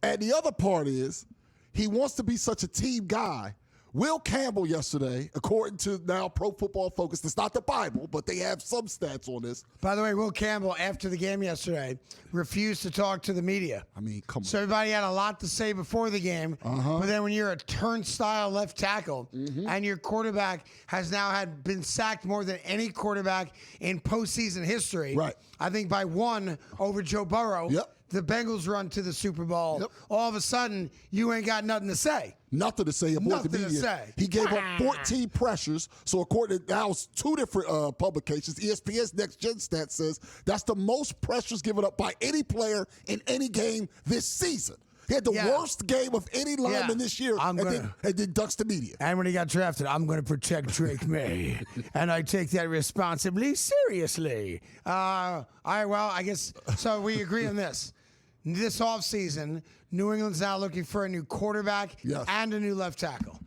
And the other part is he wants to be such a team guy. Will Campbell yesterday, according to now Pro Football Focus, it's not the Bible, but they have some stats on this. By the way, Will Campbell, after the game yesterday, refused to talk to the media. I mean, come on. So everybody had a lot to say before the game, but then when you're a turnstile left tackle and your quarterback has now been sacked more than any quarterback in postseason history, I think by 1 over Joe Burrow, the Bengals run to the Super Bowl, all of a sudden, you ain't got nothing to say. Nothing to say about the media. To say. He gave up 14 pressures. So according to now, 2 different publications, ESPN's Next Gen Stats says that's the most pressures given up by any player in any game this season. He had the worst game of any lineman this year, and then ducks the media. And when he got drafted, I'm going to protect Drake May, and I take that responsibly seriously. All right, well, I guess, so we agree on this. This offseason, New England's now looking for a new quarterback and a new left tackle.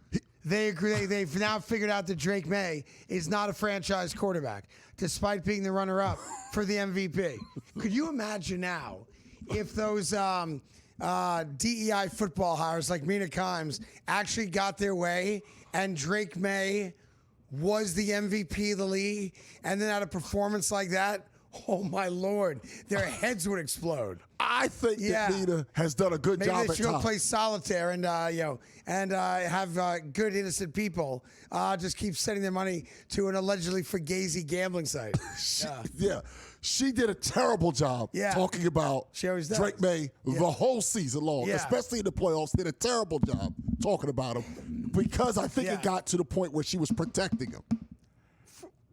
They agree. They've now figured out that Drake May is not a franchise quarterback, despite being the runner-up for the MVP. Could you imagine now if those DEI football hires like Mina Kimes actually got their way and Drake May was the MVP of the league and then had a performance like that? Oh, my Lord. Their heads would explode. I think that Mina has done a good job at Maybe they should go top. play solitaire and, have good, innocent people just keep sending their money to an allegedly fugazi gambling site. She did a terrible job talking about Drake May the whole season long, especially in the playoffs. Did a terrible job talking about him because I think it got to the point where she was protecting him.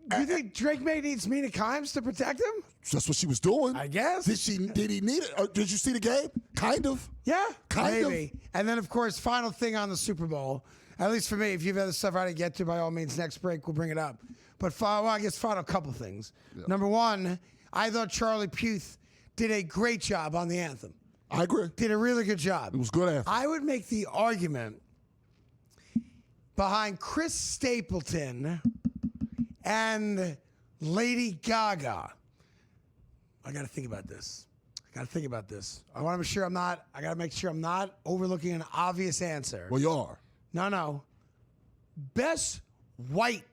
Do you think Drake May needs Mina Kimes to protect him? That's what she was doing. I guess. Did he need it? Or did you see the game? Kind of. Yeah. Kind maybe. And then, of course, final thing on the Super Bowl. At least for me, if you have other stuff I didn't get to, by all means, next break, we'll bring it up. But I guess final couple things. Yeah. Number one, I thought Charlie Puth did a great job on the anthem. I agree. Did a really good job. It was good anthem. I would make the argument behind Chris Stapleton and Lady Gaga. I got to think about this. I want to make sure I'm not overlooking an obvious answer. Well, you are. No. Best white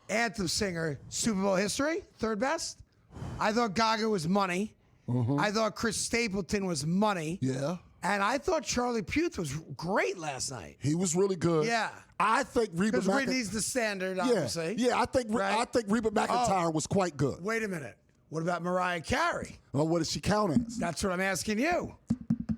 anthem singer, Super Bowl history, third best. I thought Gaga was money. Mm-hmm. I thought Chris Stapleton was money. Yeah. And I thought Charlie Puth was great last night. He was really good. Yeah. I think Reba Because Whitney's the standard, obviously. Yeah, I think Reba McEntire was quite good. Wait a minute. What about Mariah Carey? Well, what does she count as? That's what I'm asking you.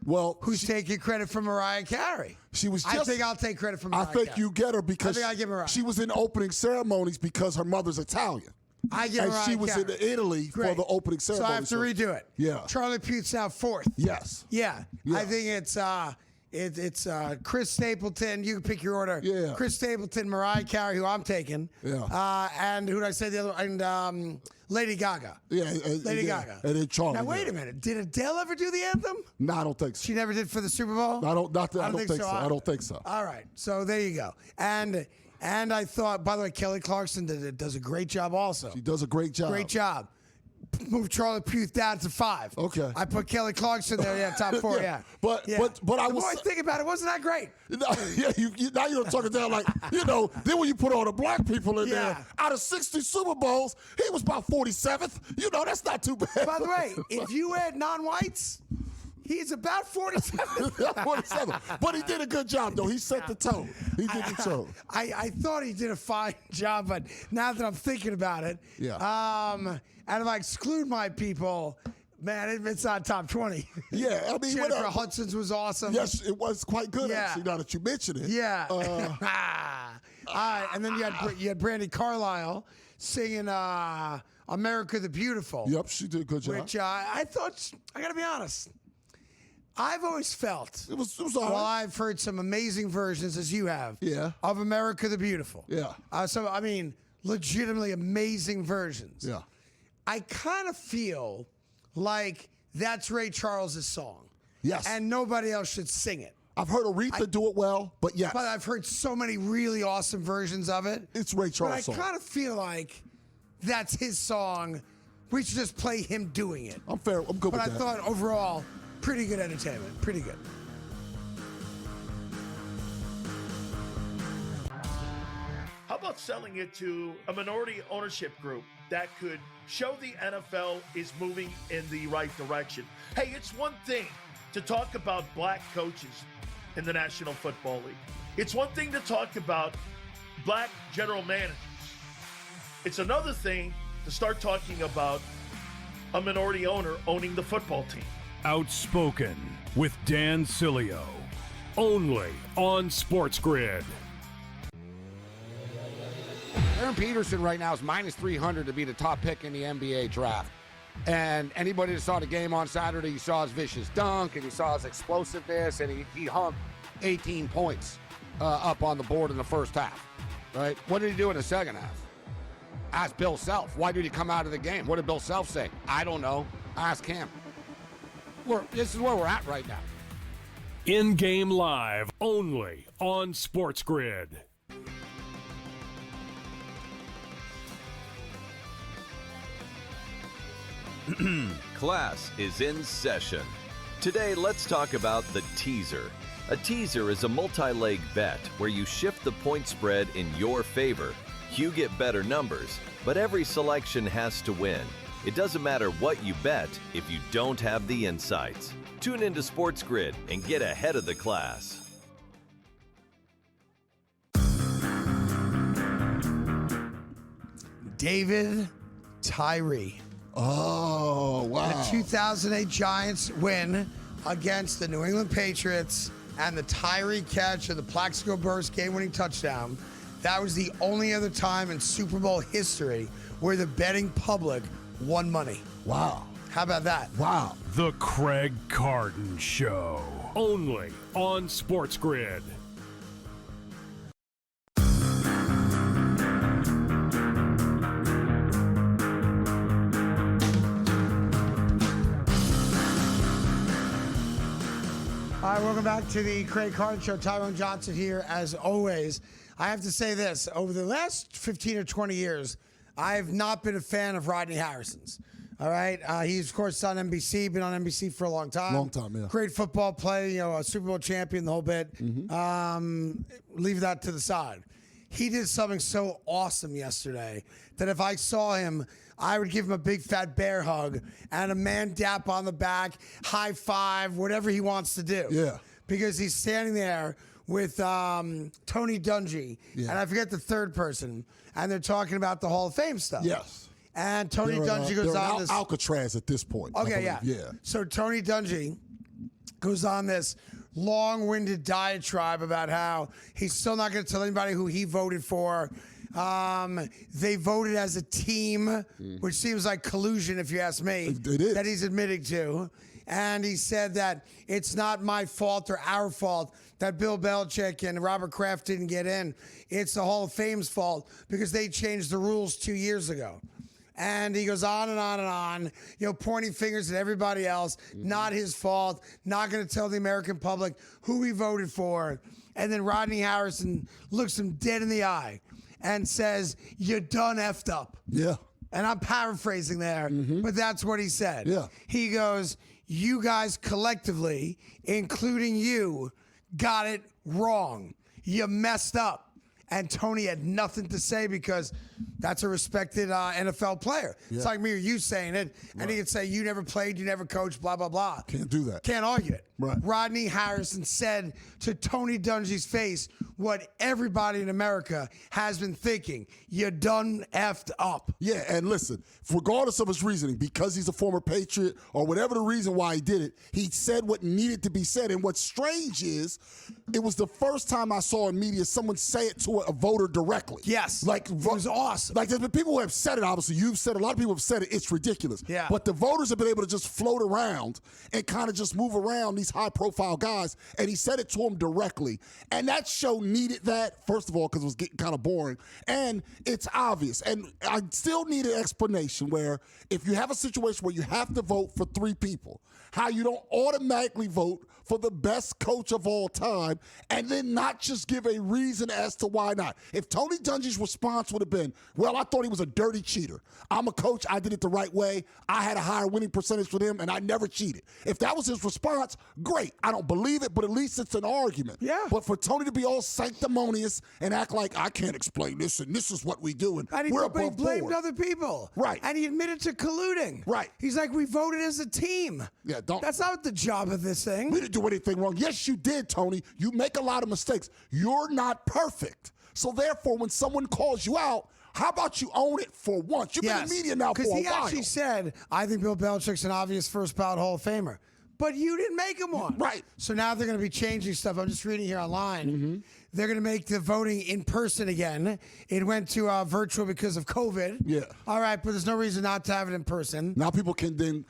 Well, who's taking credit for Mariah Carey? She was. I think I'll take credit for Mariah Carey. I think you get her because I give Mariah. She was in opening ceremonies because her mother's Italian. I give Mariah and she was Carey. in Italy for the opening ceremony. So I have to redo it. Yeah. Charlie Puth's now fourth. Yes. Yeah. I think it's Chris Stapleton. You can pick your order. Yeah. Chris Stapleton, Mariah Carey, who I'm taking. Yeah. And who did I say the other? And Lady Gaga. Yeah. Lady Gaga. And then Charlie. Now wait a minute. Did Adele ever do the anthem? No, I don't think so. She never did for the Super Bowl. I don't think so. I don't think so. All right. So there you go. And I thought, by the way, Kelly Clarkson does a great job also. She does a great job. Great job. Move Charlie Puth down to 5. Okay. I put Kelly Clarkson there, top 4, yeah. But I was... The more I was... think about it, wasn't that great? Now you're talking down like, then when you put all the black people in there, out of 60 Super Bowls, he was about 47th. That's not too bad. By the way, if you add non-whites... He's about 47. 47. But he did a good job, though. He set the tone. He did the tone. I thought he did a fine job, but now that I'm thinking about it, and if I exclude my people, man, it's not top 20. Yeah, I mean, Jennifer Hudson's was awesome. Yes, it was quite good, actually, now that you mention it. Yeah. And then you had Brandi Carlile singing America the Beautiful. Yep, she did a good job. Which I thought, I got to be honest, I've always felt. It was all right. Well, I've heard some amazing versions, as you have, of America the Beautiful. Yeah. Legitimately amazing versions. Yeah. I kind of feel like that's Ray Charles' song. Yes. And nobody else should sing it. I've heard Aretha do it well, but yes. But I've heard so many really awesome versions of it. It's Ray Charles' song. But I kind of feel like that's his song. We should just play him doing it. I'm fair. I'm good with that. But I thought overall, pretty good entertainment. Pretty good. How about selling it to a minority ownership group that could show the NFL is moving in the right direction? Hey, it's one thing to talk about black coaches in the National Football League. It's one thing to talk about black general managers. It's another thing to start talking about a minority owner owning the football team. Outspoken with Dan Cilio. Only on SportsGrid. Aaron Peterson right now is minus 300 to be the top pick in the NBA draft. And anybody that saw the game on Saturday, you saw his vicious dunk and you saw his explosiveness, and he hung 18 points up on the board in the first half. Right? What did he do in the second half? Ask Bill Self. Why did he come out of the game? What did Bill Self say? I don't know. Ask him. This is where we're at right now. In-game live only on SportsGrid. Class is in session. Today, let's talk about the teaser. A teaser is a multi-leg bet where you shift the point spread in your favor. You get better numbers, but every selection has to win. It doesn't matter what you bet if you don't have the insights. Tune into SportsGrid and get ahead of the class. David Tyree. Oh, wow. The 2008 Giants win against the New England Patriots, and the Tyree catch of the Plaxico Burress game-winning touchdown. That was the only other time in Super Bowl history where the betting public won money. Wow. How about that? Wow. The Craig Carton Show. Only on SportsGrid. right, welcome back to the Craig Carton Show. Tyrone Johnson here, as always. I have to say this. Over the last 15 or 20 years, I have not been a fan of Rodney Harrison's. All right? He's, of course, on NBC, been on NBC for a long time. Long time, yeah. Great football player, a Super Bowl champion, the whole bit. Leave that to the side. He did something so awesome yesterday that if I saw him, I would give him a big fat bear hug and a man dap on the back, high five, whatever he wants to do. Yeah. Because he's standing there with Tony Dungy, and I forget the third person, and they're talking about the Hall of Fame stuff. Yes. And Tony Dungy goes on this. Alcatraz at this point. Okay, yeah. So Tony Dungy goes on this long-winded diatribe about how he's still not going to tell anybody who he voted for. They voted as a team, which seems like collusion, if you ask me. It is. That he's admitting to. And he said that it's not my fault or our fault that Bill Belichick and Robert Kraft didn't get in. It's the Hall of Fame's fault because they changed the rules 2 years ago. And he goes on and on and on, pointing fingers at everybody else. Not his fault. Not going to tell the American public who he voted for. And then Rodney Harrison looks him dead in the eye and says, "You done effed up." Yeah. And I'm paraphrasing there, but that's what he said. Yeah. He goes, "You guys collectively, including you, got it wrong. You messed up." And Tony had nothing to say because that's a respected NFL player. Yeah. It's like me or you saying it, and he could say, "You never played, you never coached, blah, blah, blah." Can't do that. Can't argue it. Right. Rodney Harrison said to Tony Dungy's face what everybody in America has been thinking. You done effed up. Yeah, and listen, regardless of his reasoning, because he's a former Patriot or whatever the reason why he did it, he said what needed to be said. And what's strange is it was the first time I saw in media someone say it to a voter directly. Yes. Like, it was awesome. Like, there's been people who have said it, obviously. You've said it. A lot of people have said it. It's ridiculous. Yeah. But the voters have been able to just float around and kind of just move around these high-profile guys, and he said it to them directly. And that show needed that, first of all, because it was getting kind of boring. And it's obvious. And I still need an explanation where if you have a situation where you have to vote for 3 people, how you don't automatically vote for the best coach of all time and then not just give a reason as to why not. If Tony Dungy's response would have been, "Well, I thought he was a dirty cheater. I'm a coach. I did it the right way. I had a higher winning percentage with him, and I never cheated." If that was his response, great. I don't believe it, but at least it's an argument. Yeah. But for Tony to be all sanctimonious and act like, "I can't explain this, and this is what we do," and And we're he above blamed board. other people. Right. And he admitted to colluding. Right. He's like, "We voted as a team." Yeah, That's not the job of this thing. We didn't do anything wrong. Yes, you did, Tony. You make a lot of mistakes. You're not perfect. So therefore, when someone calls you out, how about you own it for once? You've been in media now for a while. Because he actually said, "I think Bill Belichick's an obvious first ballot Hall of Famer." But you didn't make him one. Right. So now they're going to be changing stuff. I'm just reading here online. They're going to make the voting in person again. It went to virtual because of COVID. Yeah. All right, but there's no reason not to have it in person. Now people can then,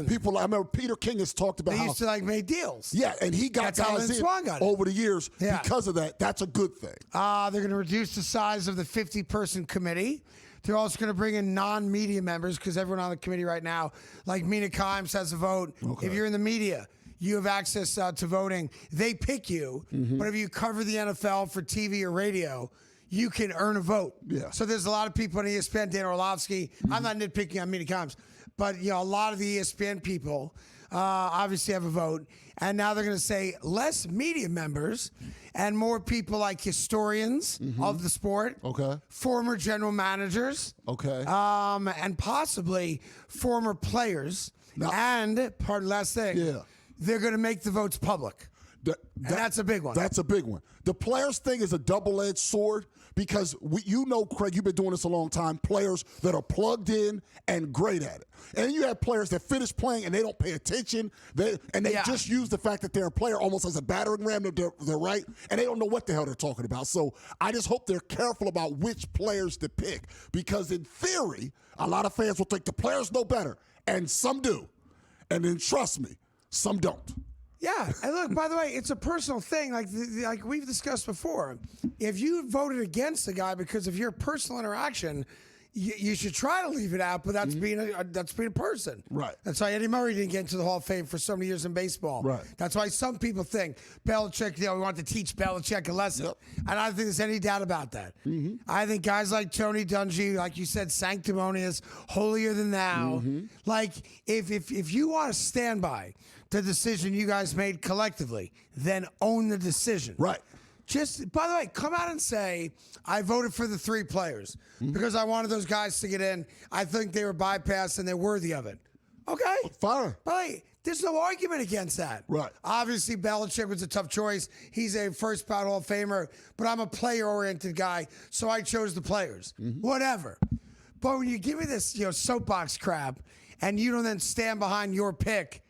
people, I remember Peter King has talked about They how. used to make deals. Yeah, and he got That's how guys Vince in Vaughn got it. over the years Yeah. because of that. That's a good thing. They're going to reduce the size of the 50-person committee. They're also going to bring in non-media members because everyone on the committee right now, like Mina Kimes, has a vote. Okay. If you're in the media, you have access to voting. They pick you, but if you cover the NFL for TV or radio, you can earn a vote. Yeah. So there's a lot of people on ESPN, Dan Orlovsky. I'm not nitpicking on Mina Kimes, but a lot of the ESPN people obviously have a vote. And now they're going to say less media members and more people like historians of the sport. Okay. Former general managers. Okay. And possibly former players. Now- And last thing. Yeah. They're going to make the votes public. And that's a big one. That's a big one. The players thing is a double-edged sword because Craig, you've been doing this a long time, players that are plugged in and great at it. And you have players that finish playing and they don't pay attention. They just use the fact that they're a player almost as a battering ram to their right, and they don't know what the hell they're talking about. So I just hope they're careful about which players to pick because in theory, a lot of fans will think the players know better, and some do. And then trust me, some don't. Yeah, and look, by the way, it's a personal thing. Like we've discussed before, if you voted against a guy because of your personal interaction, You should try to leave it out, but that's being a person. Right. That's why Eddie Murray didn't get into the Hall of Fame for so many years in baseball. Right. That's why some people think Belichick, we want to teach Belichick a lesson. Yep. And I don't think there's any doubt about that. I think guys like Tony Dungy, like you said, sanctimonious, holier than thou. Like, if you want to stand by the decision you guys made collectively, then own the decision. Right. Just, by the way, come out and say, I voted for the 3 players because I wanted those guys to get in. I think they were bypassed and they're worthy of it. Okay? Fine. But there's no argument against that. Right. Obviously, Belichick was a tough choice. He's a first-ballot Hall of Famer, but I'm a player-oriented guy, so I chose the players. Whatever. But when you give me this, soapbox crap, and you don't then stand behind your pick,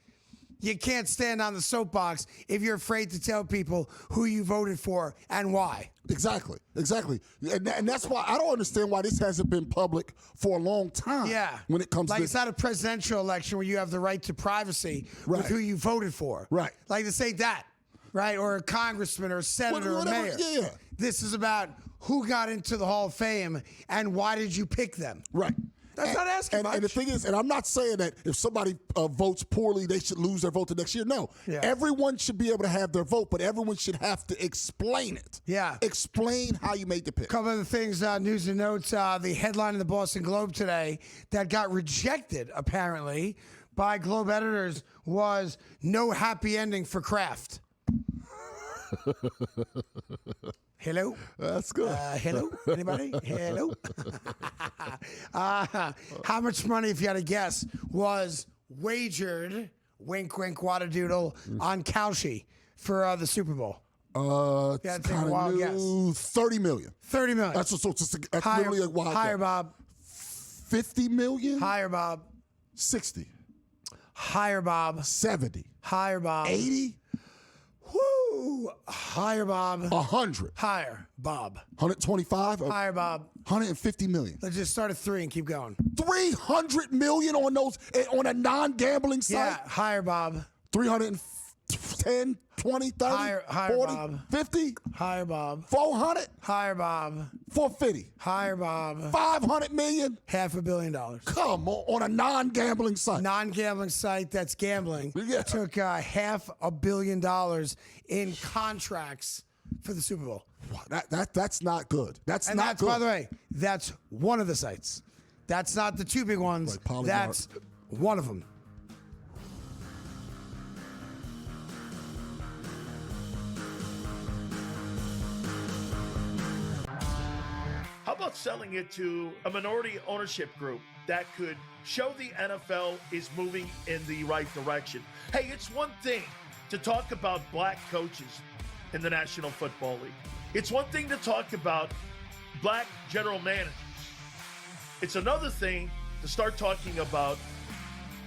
you can't stand on the soapbox if you're afraid to tell people who you voted for and why. Exactly. And that's why I don't understand why this hasn't been public for a long time. Yeah. When it comes to it's not a presidential election where you have the right to privacy with who you voted for. Right. Like to say that, right? Or a congressman or a senator or a mayor. Yeah. This is about who got into the Hall of Fame and why did you pick them. Right. That's not asking much. And the thing is, and I'm not saying that if somebody votes poorly, they should lose their vote the next year. No. Yeah. Everyone should be able to have their vote, but everyone should have to explain it. Yeah. Explain how you made the pick. Couple of the things, news and notes. The headline in the Boston Globe today that got rejected, apparently, by Globe editors was no happy ending for Kraft. Hello? That's good. Hello? Anybody? Hello? How much money, if you had to guess, was wagered, wink, wink, wadadoodle, on Kalshi for the Super Bowl? It's take a wild guess. $30 million. $30 million. That's Higher, literally a wild higher, guess. Bob. $50 million? Higher, Bob. 60. Higher, Bob. 70. Higher, Bob. 80. Woo! Higher, Bob. 100. Higher, Bob. 125. Higher, Bob. 150 million. Let's just start at 3 and keep going. 300 million on those on a non-gambling site. Yeah, higher, Bob. 310, 20, 30, Higher, 40, Bob. 50. Higher, Bob. 400. Higher, Bob. 450. Higher, Bob. 500 million. $500 million. Come on a non-gambling site. Non-gambling site that's gambling. Yeah. Took $500 million in contracts for the Super Bowl. That's not good. That's And not that's, good. by the way, that's one of the sites. That's not the 2 big ones. Like Polymark. That's one of them. How about selling it to a minority ownership group that could show the NFL is moving in the right direction? Hey, it's one thing to talk about black coaches in the National Football League. It's one thing to talk about black general managers. It's another thing to start talking about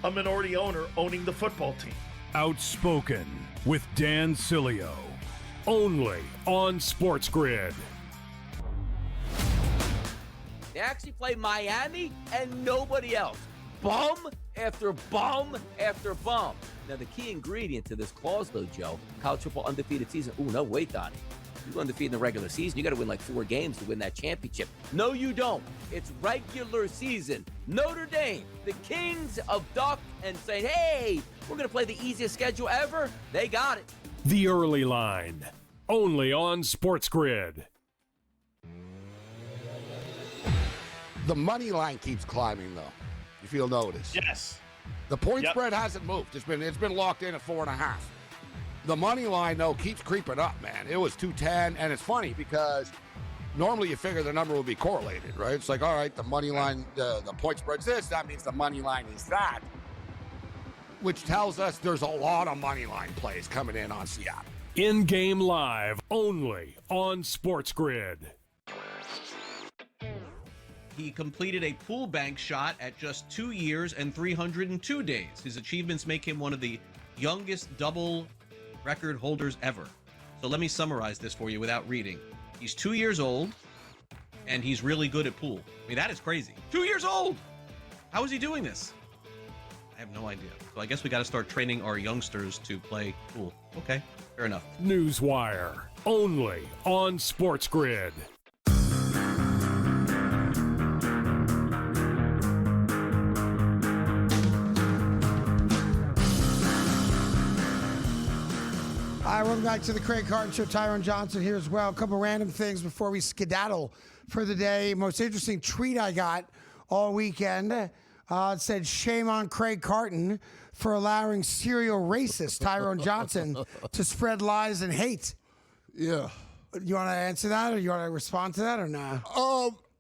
a minority owner owning the football team. Outspoken with Dan Cilio. Only on SportsGrid. They actually play Miami and nobody else. Bum after bum after bum. Now, the key ingredient to this clause, though, Joe, college football undefeated season. Ooh, no, wait, Donnie. You go undefeated in the regular season, you got to win like 4 games to win that championship. No, you don't. It's regular season. Notre Dame, the kings of duck, and saying, hey, we're going to play the easiest schedule ever. They got it. The Early Line. Only on SportsGrid. The money line keeps climbing, though, if you'll notice. Yes. The point spread hasn't moved. It's been locked in at 4.5. The money line, though, keeps creeping up, man. It was 210, and it's funny because normally you figure the number would be correlated, right? It's like, all right, the money line, the point spread's this, that means the money line is that, which tells us there's a lot of money line plays coming in on Seattle. In-game live, only on SportsGrid. He completed a pool bank shot at just 2 years and 302 days. His achievements make him one of the youngest double record holders ever. So let me summarize this for you without reading. He's 2 years old, and he's really good at pool. I mean, that is crazy. 2 years old! How is he doing this? I have no idea. So I guess we got to start training our youngsters to play pool. Okay, fair enough. Newswire, only on SportsGrid. welcome back to the Craig Carton Show. Tyron Johnson here as well. A couple random things before we skedaddle for the day. Most interesting tweet I got all weekend. It said, shame on Craig Carton for allowing serial racist Tyron Johnson to spread lies and hate. Yeah. You want to answer that, or you want to respond to that, or not?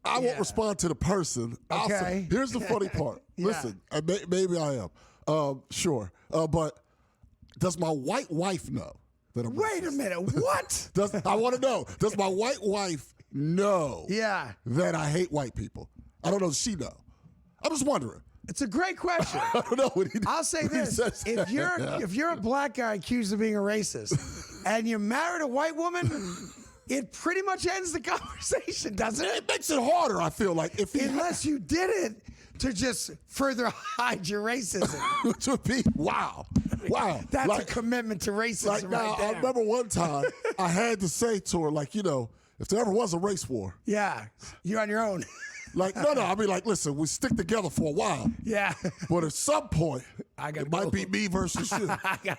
I won't respond to the person. Okay. Here's the funny part. Yeah. Listen, maybe I am. Sure. But does my white wife know that I'm Wait racist? a minute. What? I want to know. Does my white wife know that I hate white people? I don't know. Does she know? I'm just wondering. It's a great question. I don't know what he I'll say this: if you're a black guy accused of being a racist, and you married a white woman, it pretty much ends the conversation, doesn't it? It makes it harder. I feel like unless you did it to just further hide your racism. Which would be wow. That's like, a commitment to racism, like right now, there. I remember one time I had to say to her, like, if there ever was a race war. Yeah, you're on your own. Like, no, I mean, like, listen, we stick together for a while. Yeah. But at some point, it might be me versus you.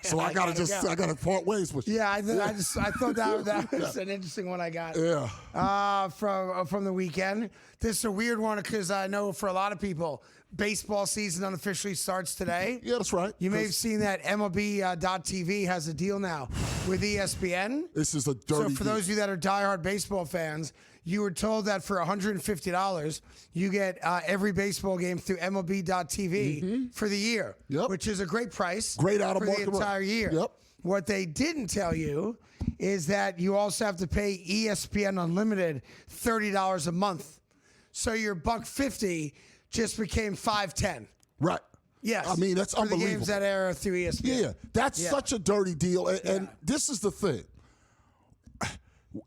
So I gotta part ways with you. Yeah, I thought that was an interesting one I got. Yeah. From the weekend. This is a weird one because I know for a lot of people, baseball season unofficially starts today. Yeah, that's right. You may have seen that MLB.TV has a deal now with ESPN. This is a dirty So for those of you that are diehard baseball fans, you were told that for $150, you get every baseball game through MLB.TV for the year, which is a great price. Great out of for market the entire year. Yep. What they didn't tell you is that you also have to pay ESPN Unlimited $30 a month. So your $150 just became $510. Right. Yes. I mean, that's for unbelievable. the games that air through ESPN. Yeah, that's such a dirty deal. And this is the thing.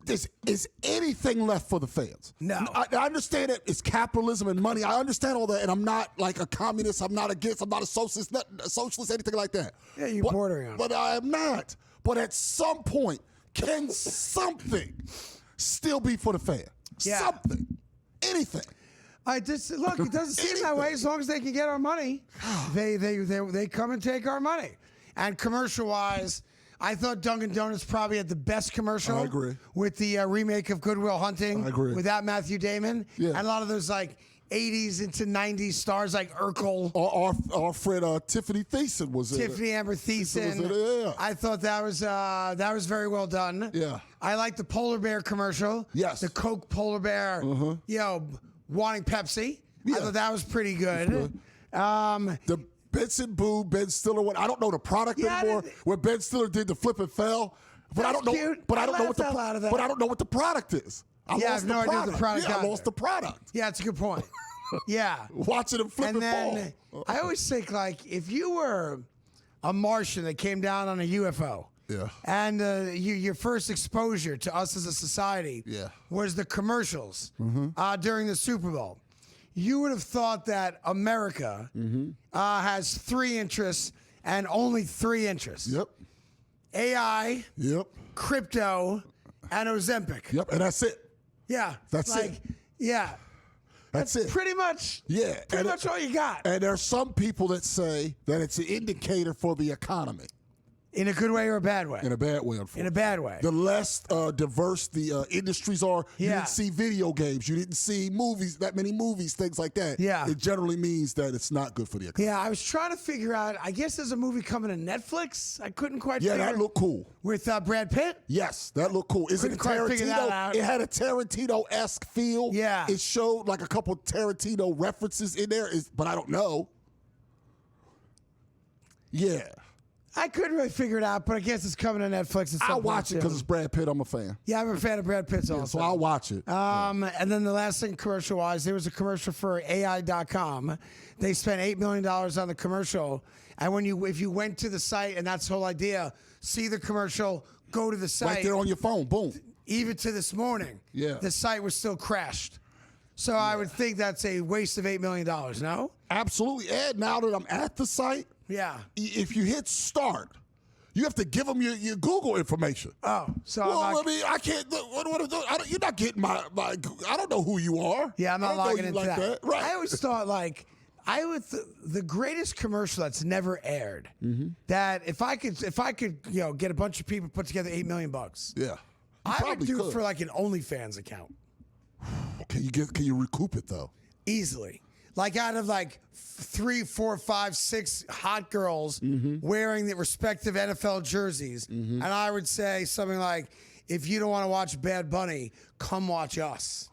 Is anything left for the fans? No. I understand that it's capitalism and money. I understand all that, and I'm not like a communist. I'm not against. I'm not a socialist, anything like that. Yeah, you're bordering on. But I am not. But at some point, can something still be for the fan? Yeah. Something. Anything. Look, it doesn't seem that way. As long as they can get our money, they come and take our money. And commercial-wise, I thought Dunkin' Donuts probably had the best commercial. I agree. With the remake of Good Will Hunting. I agree. Without Matthew Damon. Yeah. And a lot of those like 80s into 90s stars like Urkel. Our friend Tiffany Thiessen was in it. Tiffany Amber Thiessen. Was in it, yeah. I thought that was very well done. Yeah. I like the polar bear commercial. Yes. The Coke polar bear. Wanting Pepsi. Yeah. I thought that was pretty good. The Benson Boo, Ben Stiller one. I don't know the product anymore. Where Ben Stiller did the flip and fell, but I don't know. Cute. But I don't know laughed out loud at that. But I don't know what the product is. I have no idea what the product Yeah, I is. lost the product. Yeah, it's a good point. Yeah. Watching him flip and then fall. I always think like if you were a Martian that came down on a UFO. Yeah. And your first exposure to us as a society was the commercials during the Super Bowl. You would have thought that America has 3 interests and only 3 interests. Yep. AI, Yep. crypto, and Ozempic. Yep. And that's it. Yeah. That's it. Yeah. That's it. Pretty much. Yeah. Pretty much all you got. And there are some people that say that it's an indicator for the economy. In a good way or a bad way? In a bad way, unfortunately. In a bad way. The less diverse the industries are, you didn't see video games, you didn't see movies, that many movies, things like that. Yeah. It generally means that it's not good for the economy. Yeah, I was trying to figure out, I guess there's a movie coming to Netflix. I couldn't quite figure. Yeah, that looked cool. With Brad Pitt? Yes, that looked cool. Is it Couldn't quite figure that Tarantino? out. It had a Tarantino-esque feel. Yeah. It showed like a couple Tarantino references in there, but I don't know. Yeah. I couldn't really figure it out, but I guess it's coming to Netflix. I'll watch it because it's Brad Pitt. I'm a fan. Yeah, I'm a fan of Brad Pitt's also. So I'll watch it. And then the last thing commercial-wise, there was a commercial for AI.com. They spent $8 million on the commercial. And if you went to the site, and that's the whole idea, see the commercial, go to the site. Right there on your phone, boom. Even to this morning, the site was still crashed. So I would think that's a waste of $8 million, no? Absolutely. And now that I'm at the site, if you hit start, you have to give them your Google information. Oh, so I mean, I can't. You're not getting my. I don't know who you are. Yeah, I'm not logging into like that. Right. I always thought like The greatest commercial that's never aired. That if I could get a bunch of people put together $8 million. Yeah. I would do it for like an OnlyFans account. Can you recoup it though? Easily. Like out of like 3, 4, 5, 6 hot girls wearing the respective NFL jerseys. And I would say something like, if you don't want to watch Bad Bunny, come watch us.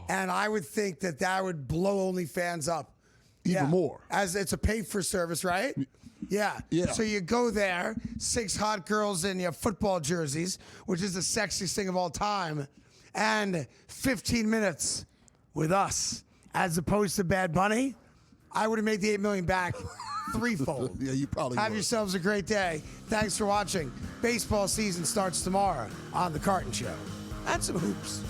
And I would think that would blow OnlyFans up. Even more. As it's a pay-for service, right? Yeah. So you go there, 6 hot girls in your football jerseys, which is the sexiest thing of all time, and 15 minutes with us. As opposed to Bad Bunny, I would have made the $8 million back threefold. Yeah, you probably Have would. yourselves a great day. Thanks for watching. Baseball season starts tomorrow on The Carton Show. And some hoops.